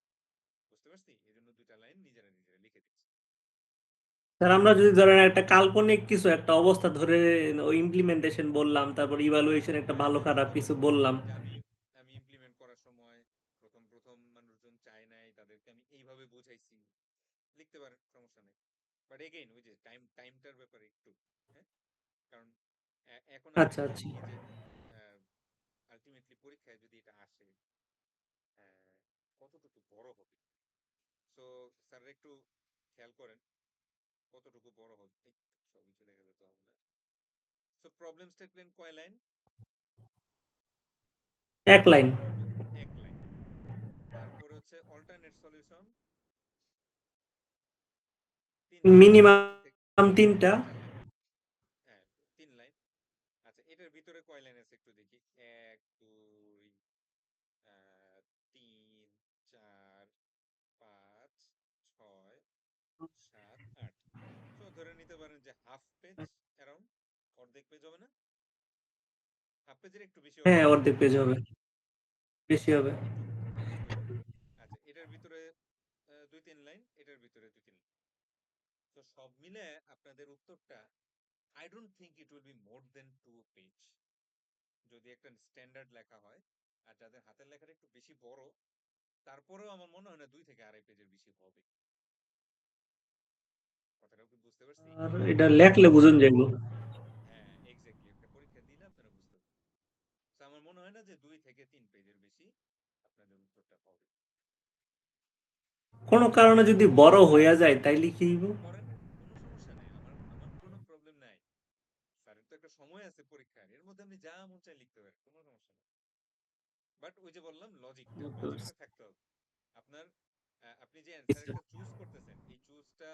বুঝতে পারছি? এজন্য দুইটা লাইন নিজেরা লিখে দিচ্ছি। স্যার আমরা যদি ধরেন একটা কাল্পনিক কিছু একটা অবস্থা ধরে ওই ইমপ্লিমেন্টেশন বললাম, তারপর ইভালুয়েশন একটা ভালো খারাপ কিছু বললাম। যে আমি ইমপ্লিমেন্ট করার সময় প্রথম মানুষজন চায় নাই, তাদেরকে আমি এইভাবে বুঝাইছি, লিখতে পারেন, সমস্যা নেই। বাট এগেইন ওই যে টাইমটার ব্যাপারে একটু, হ্যাঁ, কারণ এখন আমরা আচ্ছা জানি আচ্ছা। কি যে আলটিমেটলি পরীক্ষায় যদি এটা আসে কতটুকু বড় হবে। সো স্যার একটু খেয়াল করেন কতটুকু বড় হবে। সবই চলে গেলে তো হবে না। সো প্রবলেম স্টেটমেন্ট কয় লাইন? এক লাইন। এক লাইন। তারপরে হচ্ছে অল্টারনেট সলিউশন মিনিমাম 3টা। 4 লাইন, হ্যাঁ 3 লাইন। আচ্ছা, এটার ভিতরে কয় লাইন আছে একটু দেখি। 1 2 3 4 5 6 7 8। সো ধরে নিতে পারেন যে হাফ পেজ, অ্যারাউন্ড অর্ধেক পেজ হবে না? হাফ পেজের একটু বেশি হবে হ্যাঁ, না? অর্ধেক পেজ হবে, বেশি হবে। একটু একটু বেশি। আচ্ছা, এটার ভিতরে 2-3 লাইন, এটার ভিতরে 2-3 লাইন। তো সব মিলে আপনাদের উত্তরটা I don't think it will be more than 2 page যদি একটা স্ট্যান্ডার্ড লেখা হয়। আর যাদের হাতের লেখাটা একটু বেশি বড়, তারপরেও আমার মনে হয় না 2 থেকে 2.5 পেজের বেশি হবে। কথাটা কি বুঝতে পারছি? আর এটা লেখলে বুঝুন যাইবো। হ্যাঁ এক্স্যাক্টলি, একটা পরীক্ষা দিলে আপনারা বুঝতে পারবেন। তো আমার মনে হয় না যে 2 থেকে 3 পেজের বেশি আপনাদের উত্তরটা হবে। কোনো কারণে যদি বড় হইয়া যায় তাইলে কি হইব? করেন, কোনো সমস্যা নেই, আমার কোনো প্রবলেম নাই। স্যারের তো একটা সময় আছে পরীক্ষার, এর মধ্যে আপনি যা মন চায় লিখতে পারেন, কোনো সমস্যা নেই। বাট ওই যে বললাম লজিকটা থাকতে হবে আপনার। আপনি যে অ্যান্সার একটা চুজ করতেছেন, এই চুজটা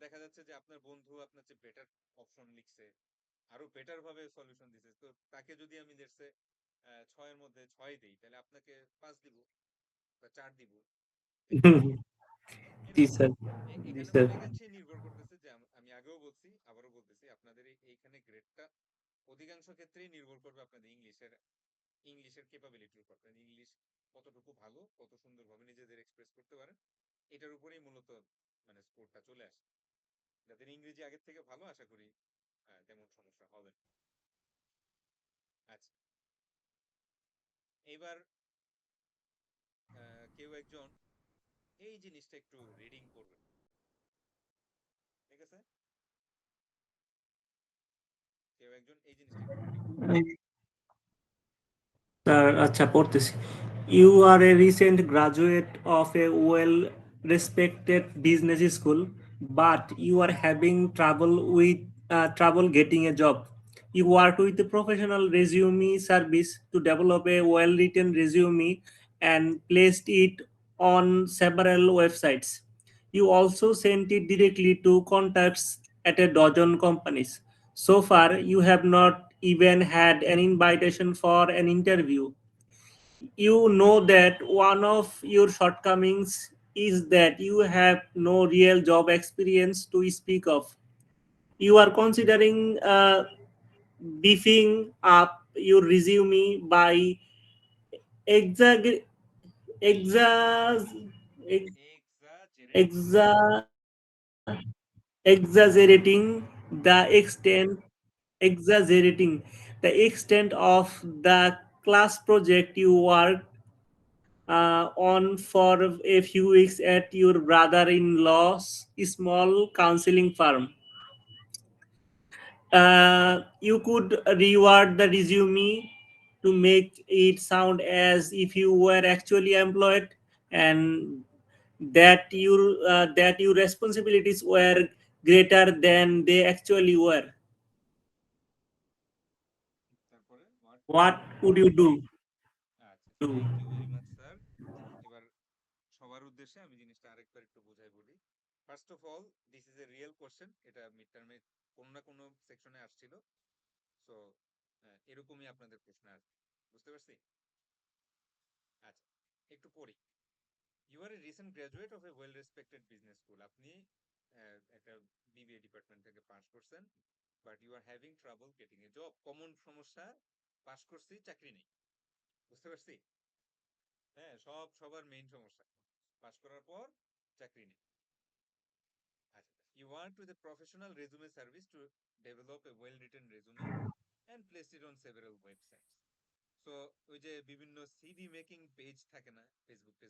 দেখা যাচ্ছে যে আপনার বন্ধু আপনার চেয়ে বেটার অপশন লিখছে, আরো বেটার ভাবে সলিউশন দিছে, তো তাকে যদি আমি দেখছে 6 এর মধ্যে 6 দেই, তাহলে আপনাকে 5 দিব বা 4 দিব, ঠিক না? জি স্যার, জি এখানে স্যার। অনেকাংশে নির্ভর করতেছে যে আমি আগেও বলছি আবারও বলতেছি, আপনাদের এইখানে গ্রেডটা অধিকাংশ ক্ষেত্রেই নির্ভর করবে আপনাদের ইংলিশের ক্যাপাবিলিটির উপর। আপনাদের ইংলিশ কতটুকু ভালো, কত সুন্দরভাবে নিজেদের এক্সপ্রেস করতে পারেন, এটার উপরেই মূলত মানে স্কোরটা চলে আসে। যাদের ইংরেজি আগের থেকে ভালো, আশা করি তেমন সমস্যা হবে না। আচ্ছা, এবার কেউ একজন এই জিনিসটা একটু রিডিং করবেন, ঠিক আছে? কেউ একজন এই জিনিসটা একটু রিডিং করবেন। স্যার আচ্ছা পড়তেছি। You are a recent graduate of a well-respected business school, but you are having trouble getting a job. You work with a professional resume service to develop a well-written resume and placed it on several websites. You also sent it directly to contacts at a dozen companies. So far, you have not even had an invitation for an interview. You know that one of your shortcomings is that you have no real job experience to speak of. You are considering beefing up your resume by exa- ex- Exaggerate. exaggerating the extent of the class project you worked on for a few weeks at your brother-in-law's small counseling firm. You could reward the resume to make it sound as if you were actually employed, and that your responsibilities were greater than they actually were. তারপরে what What would you do? আচ্ছা, thank you very much sir. এবার সবার উদ্দেশ্যে আমি জিনিসটা আরেকবার একটু বোঝাই বলি। First of all, this is a real question. এটা মিড টার্মে কোনো না কোনো সেকশনে আসছিল। সো এরকমই আপনাদের প্রশ্ন আসবে, বুঝতে পারছি? আচ্ছা, একটু পড়ি। You are a recent graduate of a well respected business school. আপনি একটা বিবিএ ডিপার্টমেন্ট থেকে পাস করছেন, but you are having trouble getting a job. Common সমস্যা, পাস করছি, চাকরি নেই। বুঝতে পারছি? হ্যাঁ, সবার মেইন সমস্যা, পাস করার পর চাকরি নেই। আচ্ছা, you want with a professional resume service to develop a well written resume and place it on several websites. So ওই যে বিভিন্ন সিভি মেকিং পেজ থাকে না ফেসবুকে,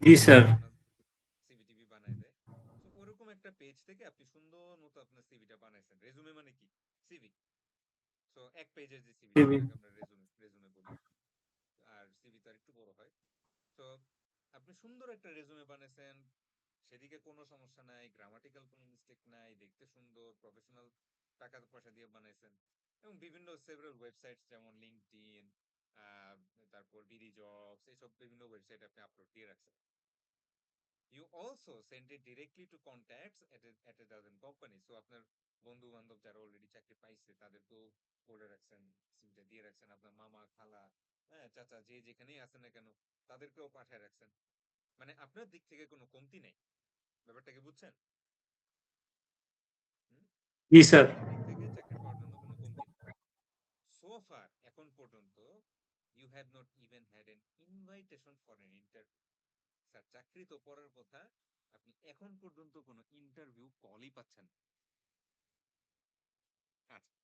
জি সুন্দর স্যার। প্রফেশনাল সিভি টিভি বানায় দেয়। তো ওরকম একটা পেজ থেকে আপনি সুন্দর মতো আপনার সিভিটা বানাইছেন। রেজুমে মানে কি? সিভি। সো এক পেজের যে সিভি, যেটাকে আমরা রেজুমে বলি, আর সিভি তো আর একটু বড় হয়। তো আপনি সুন্দর একটা রেজুমে বানাইছেন, সেদিকে কোনো সমস্যা নাই, গ্রামাটিক্যাল কোনো মিস্টেক নাই, দেখতে সুন্দর, প্রফেশনাল, টাকা পয়সা দিয়ে বানাইছেন, এবং বিভিন্ন সেভারাল ওয়েবসাইট যেমন লিঙ্কডইন, তারপর বিডি জবস, এইসব বিভিন্ন ওয়েবসাইট আপনি আপলোড দিয়ে রাখছেন। You also send it directly to contacts at a dozen company. So আপনার বন্ধু বান্ধব যারা অলরেডি চাকরি পাইছে তাদেরকেও বলে রাখছেন, সিভিটা দিয়ে রাখছেন, আপনার মামা, খালা, হ্যাঁ, চাচা, যে যেখানেই আছেন না কেন তাদেরকেও পাঠায় রাখছেন। মানে আপনার দিক থেকে কোনো কমতি নেই। ব্যাপারটাকে বুঝছেন? জি স্যার। আপনার দিক থেকে চাকরি পাওয়ার জন্য কোনো কমতি নেই। সো ফার, এখন পর্যন্ত you have not even had an invitation for an interview. Sir, চাকরি তো পরের কথা, আপনি এখন পর্যন্ত কোনো ইন্টারভিউ কলই পাচ্ছেন না। আচ্ছা,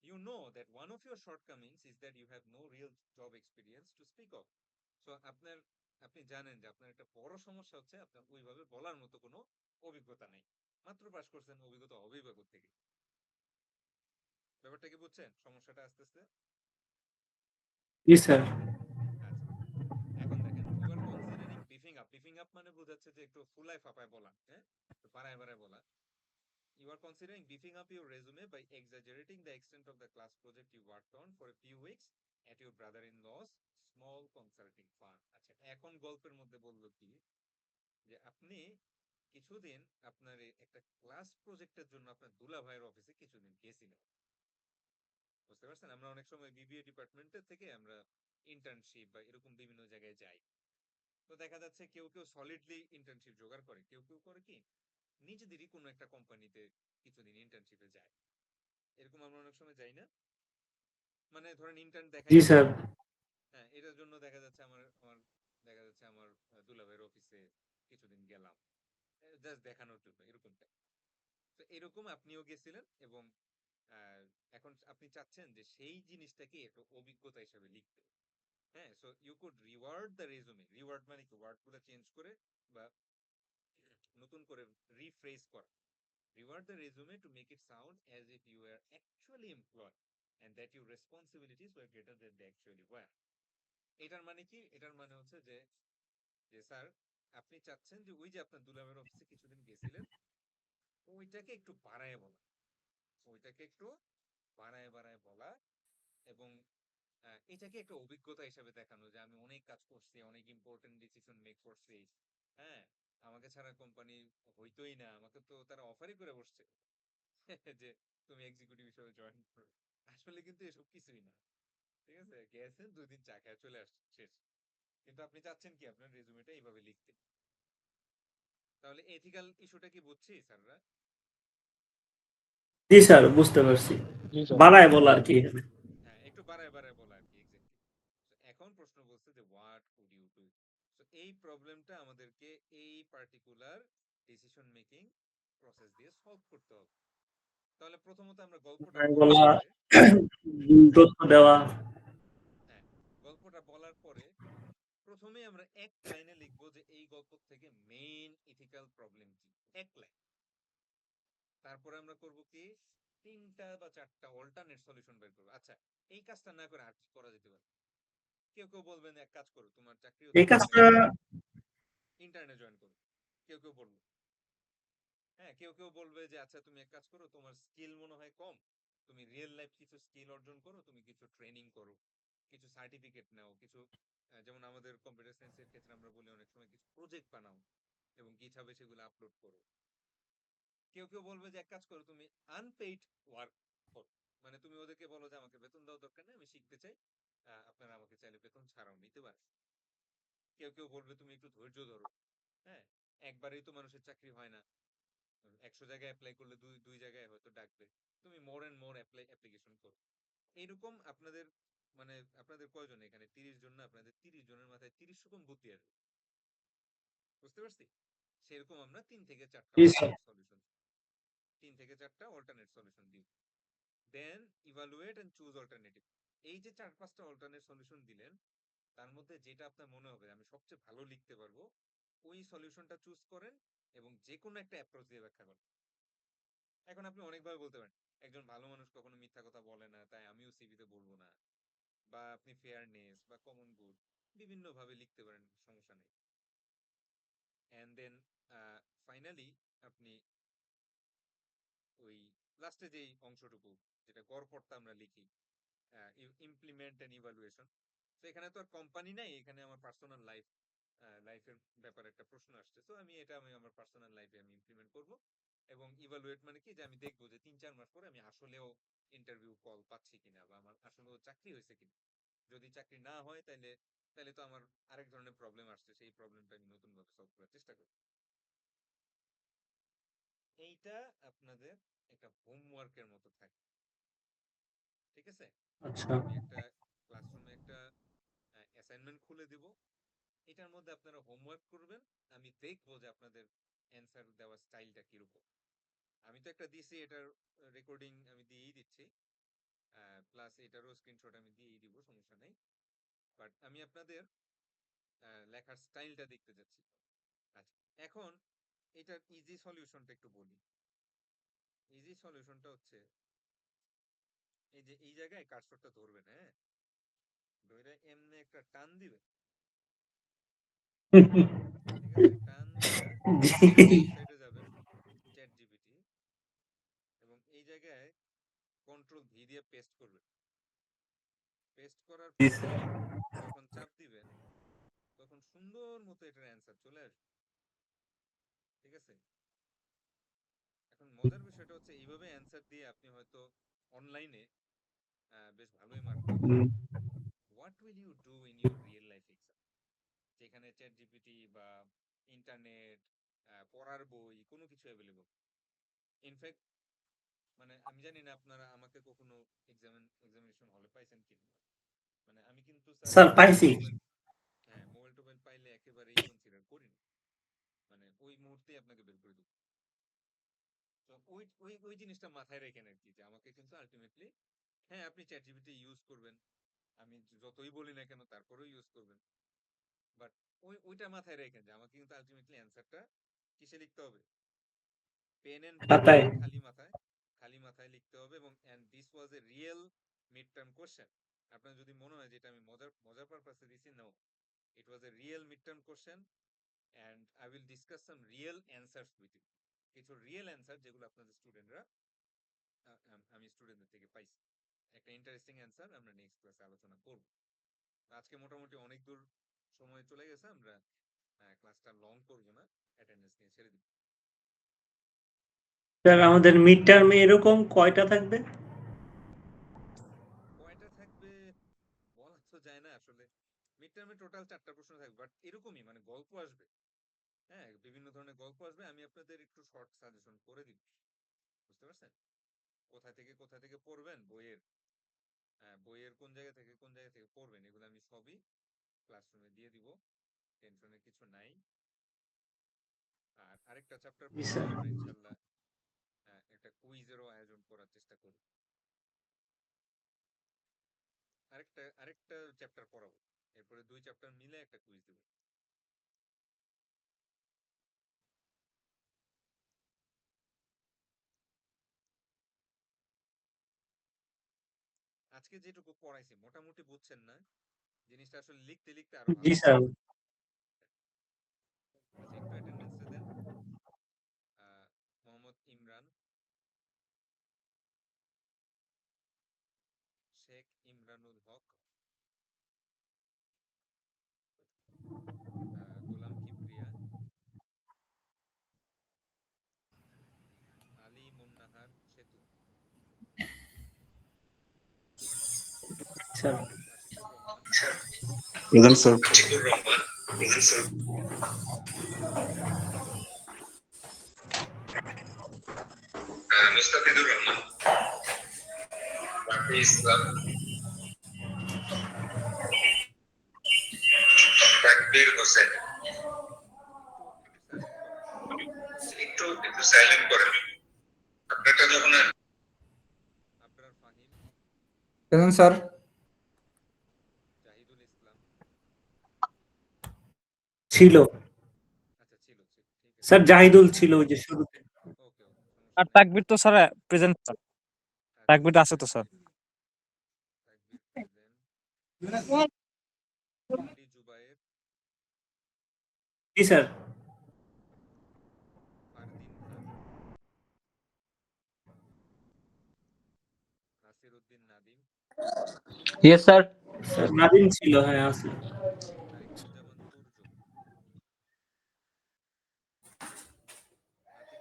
you know that one of your shortcomings is that you have no real job experience to speak of. So আপনি জানেন যে আপনার একটা বড় সমস্যা হচ্ছে আপনার ওইভাবে বলার মতো কোনো অভিজ্ঞতা নেই। মাত্র পাস করছেন, অভিজ্ঞতা হবেই বা কোত্থেকে? ব্যাপারটা কি বুঝছেন সমস্যাটা আস্তে আস্তে? জি স্যার। আচ্ছা, এখন দেখেন, you are considering beefing up. Beefing up মানে বোঝাচ্ছে যে একটু ফুলায় ফাপায় বলা, হ্যাঁ, একটু বাড়ায় বাড়ায় বলা। You are considering beefing up your resume by exaggerating the extent of the class project you worked on for a few weeks at your brother-in-law's small consulting firm. আচ্ছা, এখন গল্পের মধ্যে বললো কি যে আপনি কিছুদিন আপনার একটা ক্লাস প্রজেক্টের জন্য আপনার দুলা ভাইয়ের অফিসে কিছুদিন গেছিলেন। বুঝতে পারছেন? আমরা অনেক সময় বিবিএ ডিপার্টমেন্টের থেকে আমরা ইন্টার্নশিপ বা এরকম বিভিন্ন জায়গায় যাই। তো দেখা যাচ্ছে কেউ সলিডলি ইন্টার্নশিপ জোগাড় করে, কেউ করে কি নিজেদেরই কোনো একটা কোম্পানিতে কিছুদিন ইন্টার্নশিপে যায়। এরকম আমরা অনেক সময় যাই না? মানে ধরেন ইন্টার্ন দেখাই জি দিলাম। স্যার। হ্যাঁ, এটার জন্য দেখা যাচ্ছে আমার দুলাভাইয়ের অফিসে কিছুদিন গেলাম, জাস্ট দেখানোর জন্য, এরকমটা। তো এরকম আপনিও গেছিলেন, এবং এখন আপনি চাচ্ছেন যে সেই জিনিসটাকে একটা অভিজ্ঞতা হিসেবে লিখতে। হ্যাঁ, so you could reword the resume. Reword মানে কি? ওয়ার্ডগুলো চেঞ্জ করে বা নতুন করে রিফ্রেজ করা। Reward the resume to make it sound as if you were actually employed and that your responsibilities were greater than they actually were. এটার মানে কি? এটার মানে হচ্ছে যে স্যার, আপনি চাচ্ছেন যে ওই যে আপনার দুলাভাইয়ের অফিসে কিছুদিন গেছিলেন, ওইটাকে একটু বাড়ায় বলা, এবং এটাকে একটা অভিজ্ঞতা হিসেবে দেখানো যে আমি অনেক কাজ করছি, অনেক ইম্পর্টেন্ট ডিসিশন মেক করছি, হ্যাঁ, আমাকে ছাড়া কোম্পানি হইতোই না, আমাকে তো তারা অফারই করে বসছে যে তুমি এক্সিকিউটিভ হিসেবে জয়েন করো। আসলে কিন্তু এসব কিছুই না, ঠিক আছে? গেছেন, 2 দিন চা খেয়ে চলে আসছে, শেষ। কিন্তু আপনি চাচ্ছেন কি আপনার রেজুমেটা এইভাবে লিখতে। তাহলে এথিক্যাল ইস্যুটা কি বুঝছি স্যাররা? জি স্যার, বুঝতে পারছি। জি স্যার। বাড়ায় বলা আর কি। হ্যাঁ, একটু বাড়ায় বাড়ায় বলা আর কি, এক্স্যাক্টলি। এখন প্রশ্ন বলছে যে what could you do. So এই প্রবলেমটা আমাদেরকে এই পার্টিকুলার ডিসিশন মেকিং প্রসেস দিয়ে সলভ করতে হবে। তাহলে প্রথমত আমরা গল্পটা এগুলা বলার পরে তথ্য দেওয়া। হ্যাঁ, গল্পটা বলার পরে প্রথমে আমরা এক লাইনে লিখবো যে এই গল্প থেকে মেইন ইথিক্যাল প্রবলেম কি, এক লাইন। তারপরে আমরা করব কি 3টা বা 4টা অল্টারনেট সলিউশন বের করব। আচ্ছা, এই কাজটা না করে আর কি করা যেতে পারে? কেউ কেউ বলবেন এক কাজ করো, তোমার চাকরি এই কাজটা ইন্টারনেট জয়েন করো। কেউ কেউ বলবে, হ্যাঁ, কেউ কেউ বলবে যে আচ্ছা তুমি এক কাজ করো, তোমার স্কিল মনে হয় কম, তুমি রিয়েল লাইফ কিছু স্কিল অর্জন করো, তুমি কিছু ট্রেনিং করো, কিছু সার্টিফিকেট নাও, কিছু যেমন আমাদের কম্পিউটার সায়েন্সের ক্ষেত্রে আমরা বলি অনেক সময় কিছু প্রজেক্ট বানাও এবং গিটহাবে সেগুলো আপলোড করো। কেউ কেউ বলবে যে এক কাজ করো, তুমি আনপেইড ওয়ার্ক করো, মানে তুমি ওদেরকে বলো যে আমাকে বেতন দেওয়ার দরকার নেই, আমি শিখতে চাই, আপনারা আমাকে চাইলে বেতন ছাড়াও নিতে পারেন। কেউ কেউ বলবে তুমি একটু ধৈর্য ধরো, হ্যাঁ, একবারেই তো মানুষের চাকরি হয় না, 100 জায়গায় অ্যাপ্লাই করলে দুই জায়গায় হয়তো ডাকবে, তুমি মোর এন্ড মোর অ্যাপ্লিকেশন করো। এইরকম আপনাদের মানে আপনাদের কয়জন এখানে 30 জন না, আপনাদের 30 জনের মাথায় 30 রকম বুদ্ধি আসবে, বুঝতে পারছি? সেরকম আমরা 3 থেকে 4টা অল্টারনেট সলিউশন দিব। দেন ইভালুয়েট এন্ড চুজ অল্টারনেটিভ। এই যে 4-5টা অল্টারনেট সলিউশন দিলেন, তার মধ্যে যেটা আপনার মনে হবে আমি সবচেয়ে ভালো লিখতে পারবো, ওই সলিউশনটা চুজ করেন এবং যে কোনো একটা অ্যাপ্রোচ দিয়ে ব্যাখ্যা করেন। এখন আপনি অনেকভাবে বলতে পারেন, একজন ভালো মানুষ কখনো মিথ্যা কথা বলে না, তাই আমিও সিভিতে বলবো না, বা আপনি ফেয়ারনেস বা কমন গুড বিভিন্ন ভাবে লিখতে পারেন, সমস্যা নেই। এন্ড দেন ফাইনালি আপনি ওই লাস্টে যেই অংশটুকু যেটা গড়পড়তা আমরা লিখি, ইমপ্লিমেন্ট এন্ড ইভালুয়েশন। তো এখানে তো আর কোম্পানি নাই, এখানে আমার পার্সোনাল লাইফের ব্যাপারে একটা প্রশ্ন আসছে, তো আমি আমার পার্সোনাল লাইফে আমি ইমপ্লিমেন্ট করব। এবং ইভালুয়েট মানে কি, যে আমি দেখবো যে 3-4 মাস পরে আমি আসলেও ইন্টারভিউ কল পাচ্ছি কিনা, বা আমার আসলেও চাকরি হয়েছে কিনা। যদি চাকরি না হয় তাহলে তাহলে তো আমার আরেক ধরনের প্রবলেম আসছে, সেই প্রবলেমটা আমি নতুন ভাবে সলভ করার চেষ্টা করব। এইটা আপনাদের একটা হোমওয়ার্কের মতো থাকে, ঠিক আছে? আচ্ছা আমি একটা ক্লাসরুমে একটা অ্যাসাইনমেন্ট খুলে দিব, এটার মধ্যে আপনারা হোমওয়ার্ক করবেন, আমি দেখবো যে আপনাদের অ্যান্সার দেওয়ার স্টাইলটা কিরকম। আমি তো একটা দিছি, এটার রেকর্ডিং আমি দিয়েই দিচ্ছি, প্লাস এটারও স্ক্রিনশট আমি দিয়েই দিব, সমস্যা নেই। বাট আমি আপনাদের লেখার স্টাইলটা দেখতে যাচ্ছি। আচ্ছা, এখন এটার ইজি সলিউশনটা একটু বলি। ইজি সলিউশনটা হচ্ছে এই যে এই জায়গায় কার্সরটা ধরবেন, হ্যাঁ, ধরে এমনি একটা টান দিবেন, ঠিক আছে? টান দিয়া ওয়েবসাইটে যাবেন, চ্যাট জিপিটি, এবং এই জায়গায় কন্ট্রোল ভি দিয়ে পেস্ট করবেন। পেস্ট করার পরে যখন চাপ দিবেন তখন সুন্দর মতো এটার অ্যান্সার চলে আসবে, ঠিক আছে? এখন মজার বিষয়টা হচ্ছে এইভাবে অ্যান্সার দিয়ে আপনি হয়তো অনলাইনে বেশ ভালোই মার্ক পাবেন। What will you do in your real life exam, যেখানে চ্যাট জিপিটি বা ইন্টারনেট, পড়ার বই কোনো কিছু অ্যাভেলেবল। ইনফ্যাক্ট মানে আমি জানি না আপনারা আমাকে কখনো এক্সামিনেশন হলে পাইছেন কিনা, মানে আমি কিন্তু স্যার পাইছি। মোবাইল টোবাইল পাইলে একেবারেই কনসিডার করি না, মানে ওই মুহূর্তেই আপনাকে বের করে দেবো। তো ওই ওই ওই জিনিসটা মাথায় রেখেন আর কি, যে আমাকে কিন্তু আলটিমেটলি, হ্যাঁ, আপনি চ্যাট জিপিটি ইউজ করবেন, আমি যতই বলি না কেন তারপরেও ইউজ করবেন, বাট ওইটা মাথায় রেখেন যে আমাকে কিন্তু আলটিমেটলি অ্যান্সারটা কিসে লিখতে হবে, পেন এন্ড খাতায়। পেপারে খালি মাথায় লিখতে হবে। এবং and this was a real mid term question. আপনার যদি মনে হয় যেটা আমি মজার পারপাসে দিছি, no, it was a real mid term question and I will discuss some real answers with you. কিছু রিয়েল অ্যান্সার যেগুলো আপনাদের স্টুডেন্টরা, আমি স্টুডেন্টদের থেকে পাইছি, একটা ইন্টারেস্টিং অ্যান্সার আমরা নেক্সট ক্লাসে আলোচনা করব। আজকে মোটামুটি অনেক দূর সময় চলে গেছে, আমরা ক্লাসটা লং করব না, অ্যাটেন্ডেন্স নিয়ে ছেড়ে দিব। স্যার আমাদের মিড টার্মে এরকম কয়টা থাকবে? কয়টা থাকবে বলা তো যায় না আসলে। মিড টার্মে টোটাল 4টা প্রশ্ন থাকবে, বাট এরকমই মানে গল্প আসবে, হ্যাঁ, বিভিন্ন ধরনের গল্প আসবে, আমি আপনাদের একটু শর্ট সাজেশন করে দিব, বুঝতে পারছেন? কোথা থেকে পড়বেন বইয়ের, বইয়ের কোন জায়গা থেকে পড়বেন এগুলো আমি সবই ক্লাসরুমে দিয়ে দিব, টেনশনের কিছু নাই। আর আরেকটা চ্যাপ্টার জি পরে স্যার। আমরা ইনশাল্লাহ একটা কুইজেরও আয়োজন করার চেষ্টা করব। আরেকটা চ্যাপ্টার পড়াবো, এরপরে 2 চ্যাপ্টার মিলে একটা কুইজ দেব। আজকে যেটুকু পড়াইছি মোটামুটি বুঝছেন না? জিনিসটা আসলে লিখতে লিখতে আরো জি ভালো স্যার। আচ্ছা, একটু অ্যাটেন্ডেন্সে দেন। মোহাম্মদ ইমরান, শেখ ইমরানুল হক, গোলাম Kibria, Ali Munnahar Setu, sir. Ashikur Rahman, present sir. Mustafizur Rahman, Rafi Islam, Takbir Hossain. একটু সাইলেন্ট করেন। আপনারটা যখন আবরার ফাহিম, প্রেজেন্ট স্যার। জাহিদুল ইসলাম। ছিল আচ্ছা, ছিল ঠিক আছে। স্যার, জাহিদুল ছিল ওই যে শুরুতে। ওকে, সমস্যা আর নাই। তাকবির তো স্যার প্রেজেন্ট স্যার, আচ্ছা, তাকবির আছে তো sir. Takbir present. MD Zubayer, জি sir. Fardin Khan, Nasir Uddin Nadim, yes sir. Sir Nadim ছিল, হ্যাঁ আছে। তারিকুজ্জামান তুর্য,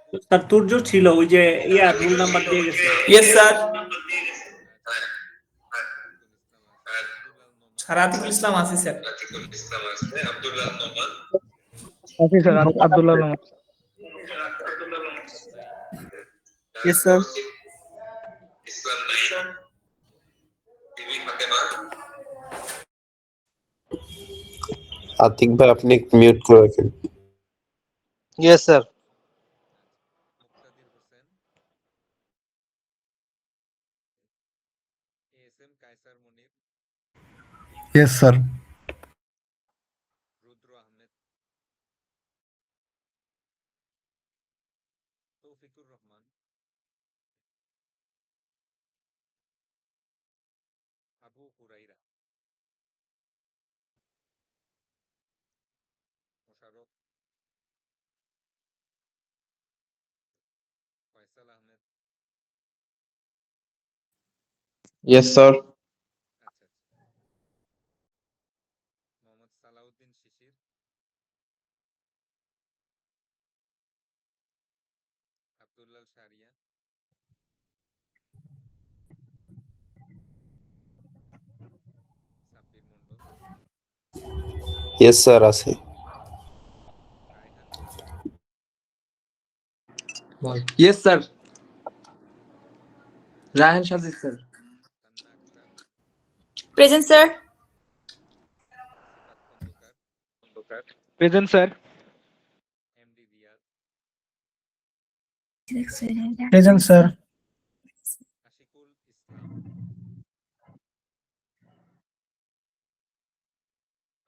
আতিকুল স্যার তুর্য ছিল, ওই যে রোল নাম্বার দিয়ে গেছে। Yes sir. আতিকুল ইসলাম আছে, আব্দুল্লাহ নোমান, স্যার আতিকুল ইসলাম আছে স্যার। আতিকুল ইসলাম আছে, আব্দুল্লাহ নোমান, ওকে স্যার, আব্দুল্লাহ রহমান। আসাদ ভাই, ইয়েস স্যার। ইসলাম নাইম, বিবি ফাতেমা, আতিক ভাই আপনি মিউট করে রাখেন। Yes sir. Muktadir Hossain, ASM Kaiser Munir, yes sir. Rudra Ahmed, Toufiqur Rahman, Abu Huraira, Mosharraf, Faisal Ahmed. Yes sir. আচ্ছা, মোহাম্মদ সালাউদ্দিন শিশির, আব্দুল্লাহ শারিয়া, সাব্বির মন্ডল, ইয়েস স্যার আছে। Raihan Sajid, yes sir. Raihan Sajid sir. Tanna Akter, present sir. Sifat Khandakar, present sir. MD Riyad, present sir. Ashikul Islam,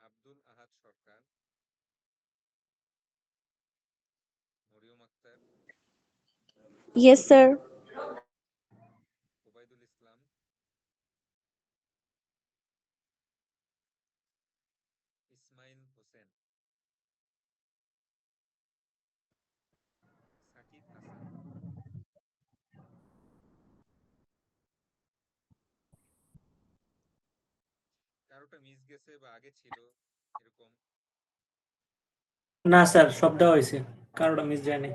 Abdul Ahad Sarkar, Maryam Akter, yes sir. Obaidul Islam, Ismail Hossain, Sakib Hasan. কারোটা miss গেছে বা আগে ছিল এরকম? না স্যার, সব দেওয়া হয়েছে, কারোটা মিস যায়নি।